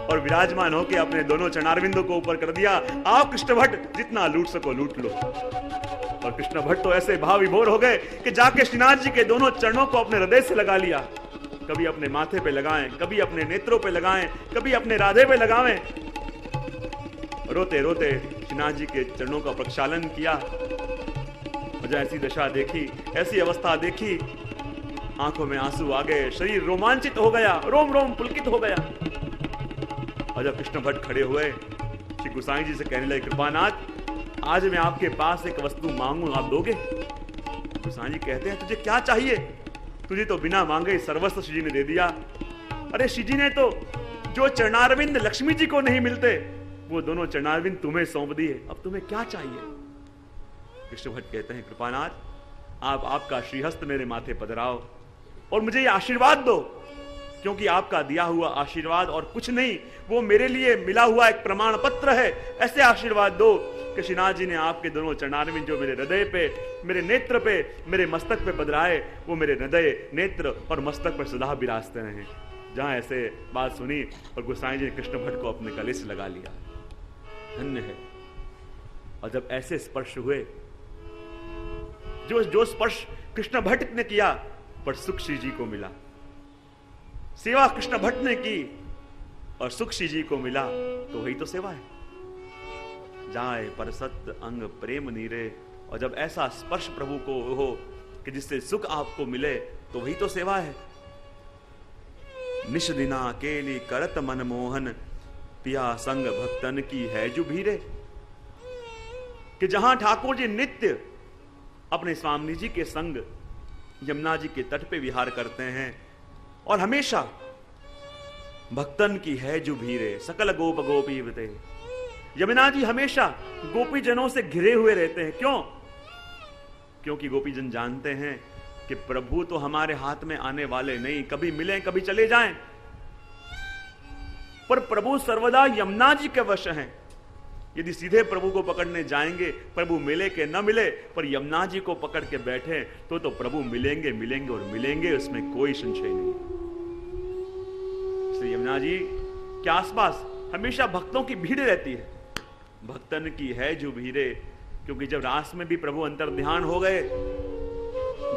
और विराजमान होकर अपने दोनों चरणारविंदों को ऊपर कर दिया। आप कृष्ण भट्ट जितना लूट सको लूट लो। और कृष्ण भट्ट तो ऐसे भाव विभोर हो गए कि जाके श्रीनाथ जी के दोनों चरणों को अपने हृदय से लगा लिया। कभी अपने माथे पे लगाएं, कभी अपने नेत्रों पे लगाएं, कभी अपने राधे पे लगावें। रोते रोते श्रीनाथ जी के चरणों का प्रक्षालन किया। जब ऐसी दशा देखी, ऐसी अवस्था देखी, आंखों में आंसू आ गए, शरीर रोमांचित हो गया, रोम रोम पुलकित हो गया। और जब कृष्ण भट्ट खड़े हुए, श्री गोसाई जी से कहने लगे, कृपानाथ, आज मैं आपके पास एक वस्तु मांगू, आप दोगे? गोसाई जी कहते हैं, तुझे क्या चाहिए? तुझे तो बिना मांगे सर्वस्व श्री जी ने दे दिया। अरे श्री जी ने तो जो चरणारविंद लक्ष्मी जी को नहीं मिलते, वो दोनों चरणारविंद तुम्हें सौंप दिए, अब तुम्हें क्या चाहिए? कृष्ण भट्ट कहते हैं, कृपानाथ, आप आपका श्रीहस्त मेरे माथे पधराओ और मुझे ये आशीर्वाद दो, क्योंकि आपका दिया हुआ आशीर्वाद और कुछ नहीं, वो मेरे लिए मिला हुआ एक प्रमाण पत्र है। ऐसे आशीर्वाद दो कि श्रीनाथ जी ने आपके दोनों चरणारविंद जो मेरे हृदय पे, मेरे नेत्र पे, मेरे मस्तक पे पधराए, वो मेरे हृदय, नेत्र और मस्तक पर सदा विराजते रहे। जहां ऐसे बात सुनी और गोसाई जी ने कृष्ण भट्ट को अपने गले से लगा लिया। धन्य है। और जब ऐसे स्पर्श हुए, जो स्पर्श कृष्ण भट्ट ने किया, पर सुख श्री जी को मिला। सेवा कृष्ण भट्ट ने की और सुख श्री जी को मिला, तो वही तो सेवा है। जाए पर सत्य अंग प्रेम नीरे। और जब ऐसा स्पर्श प्रभु को हो कि जिससे सुख आपको मिले, तो वही तो सेवा है। निश दिना अकेली करत मन मोहन, पिया संग भक्तन की है जो भीरे। कि जहां ठाकुर जी नित्य अपने स्वामी जी के संग यमुना जी के तट पे विहार करते हैं और हमेशा भक्तन की है जो भीरे, सकल गोप गोपी वते। यमुना जी हमेशा गोपी जनों से घिरे हुए रहते हैं। क्यों? क्योंकि गोपी जन जानते हैं कि प्रभु तो हमारे हाथ में आने वाले नहीं, कभी मिले कभी चले जाएं, पर प्रभु सर्वदा यमुना जी के वश हैं। यदि सीधे प्रभु को पकड़ने जाएंगे, प्रभु मिले के न मिले, पर यमुना जी को पकड़ के बैठे तो प्रभु मिलेंगे मिलेंगे और मिलेंगे, उसमें कोई संशय नहीं। इसलिए यमुना जी के आसपास हमेशा भक्तों की भीड़ रहती है। भक्तन की है जो भीड़े, क्योंकि जब रास में भी प्रभु अंतर ध्यान हो गए,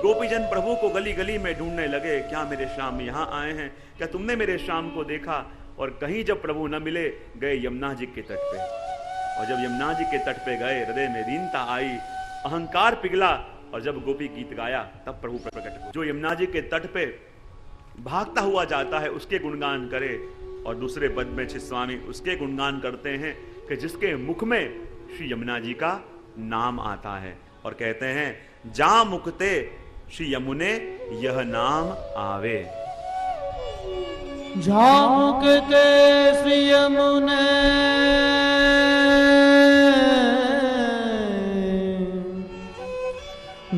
गोपीजन प्रभु को गली गली में ढूंढने लगे। क्या मेरे श्याम यहाँ आए हैं? क्या तुमने मेरे श्याम को देखा? और कहीं जब प्रभु न मिले, गए यमुना जी के तट पे। और जब यमुना जी के तट पे गए, हृदय में दीनता आई, अहंकार पिघला, और जब गोपी गीत गाया, तब प्रभु प्रकट हुए। जो यमुना जी के तट पे भागता हुआ जाता है, उसके गुणगान करे। और दूसरे पद में श्री स्वामी उसके गुणगान करते हैं कि जिसके मुख में श्री यमुना जी का नाम आता है, और कहते हैं, जा मुखते श्री यमुने यह नाम आवे। जा मुखते श्री यमुने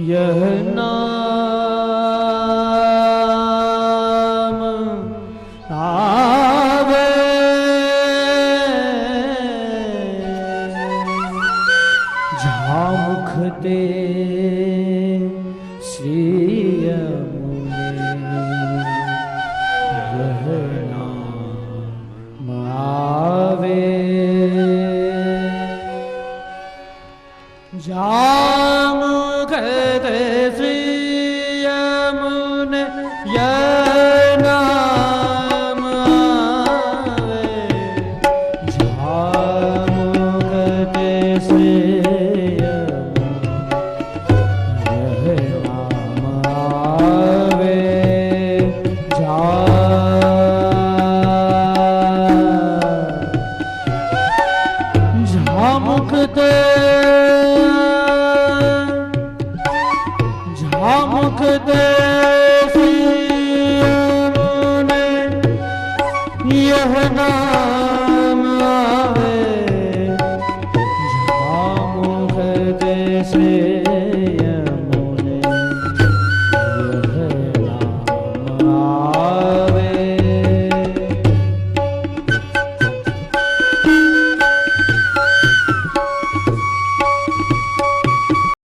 यह नाम आवे। जा मुखते श्री यमुने यह नाम आवे। जा मुखते श्री यमुने यह नाम आवे। जा मुखते श्री मुखते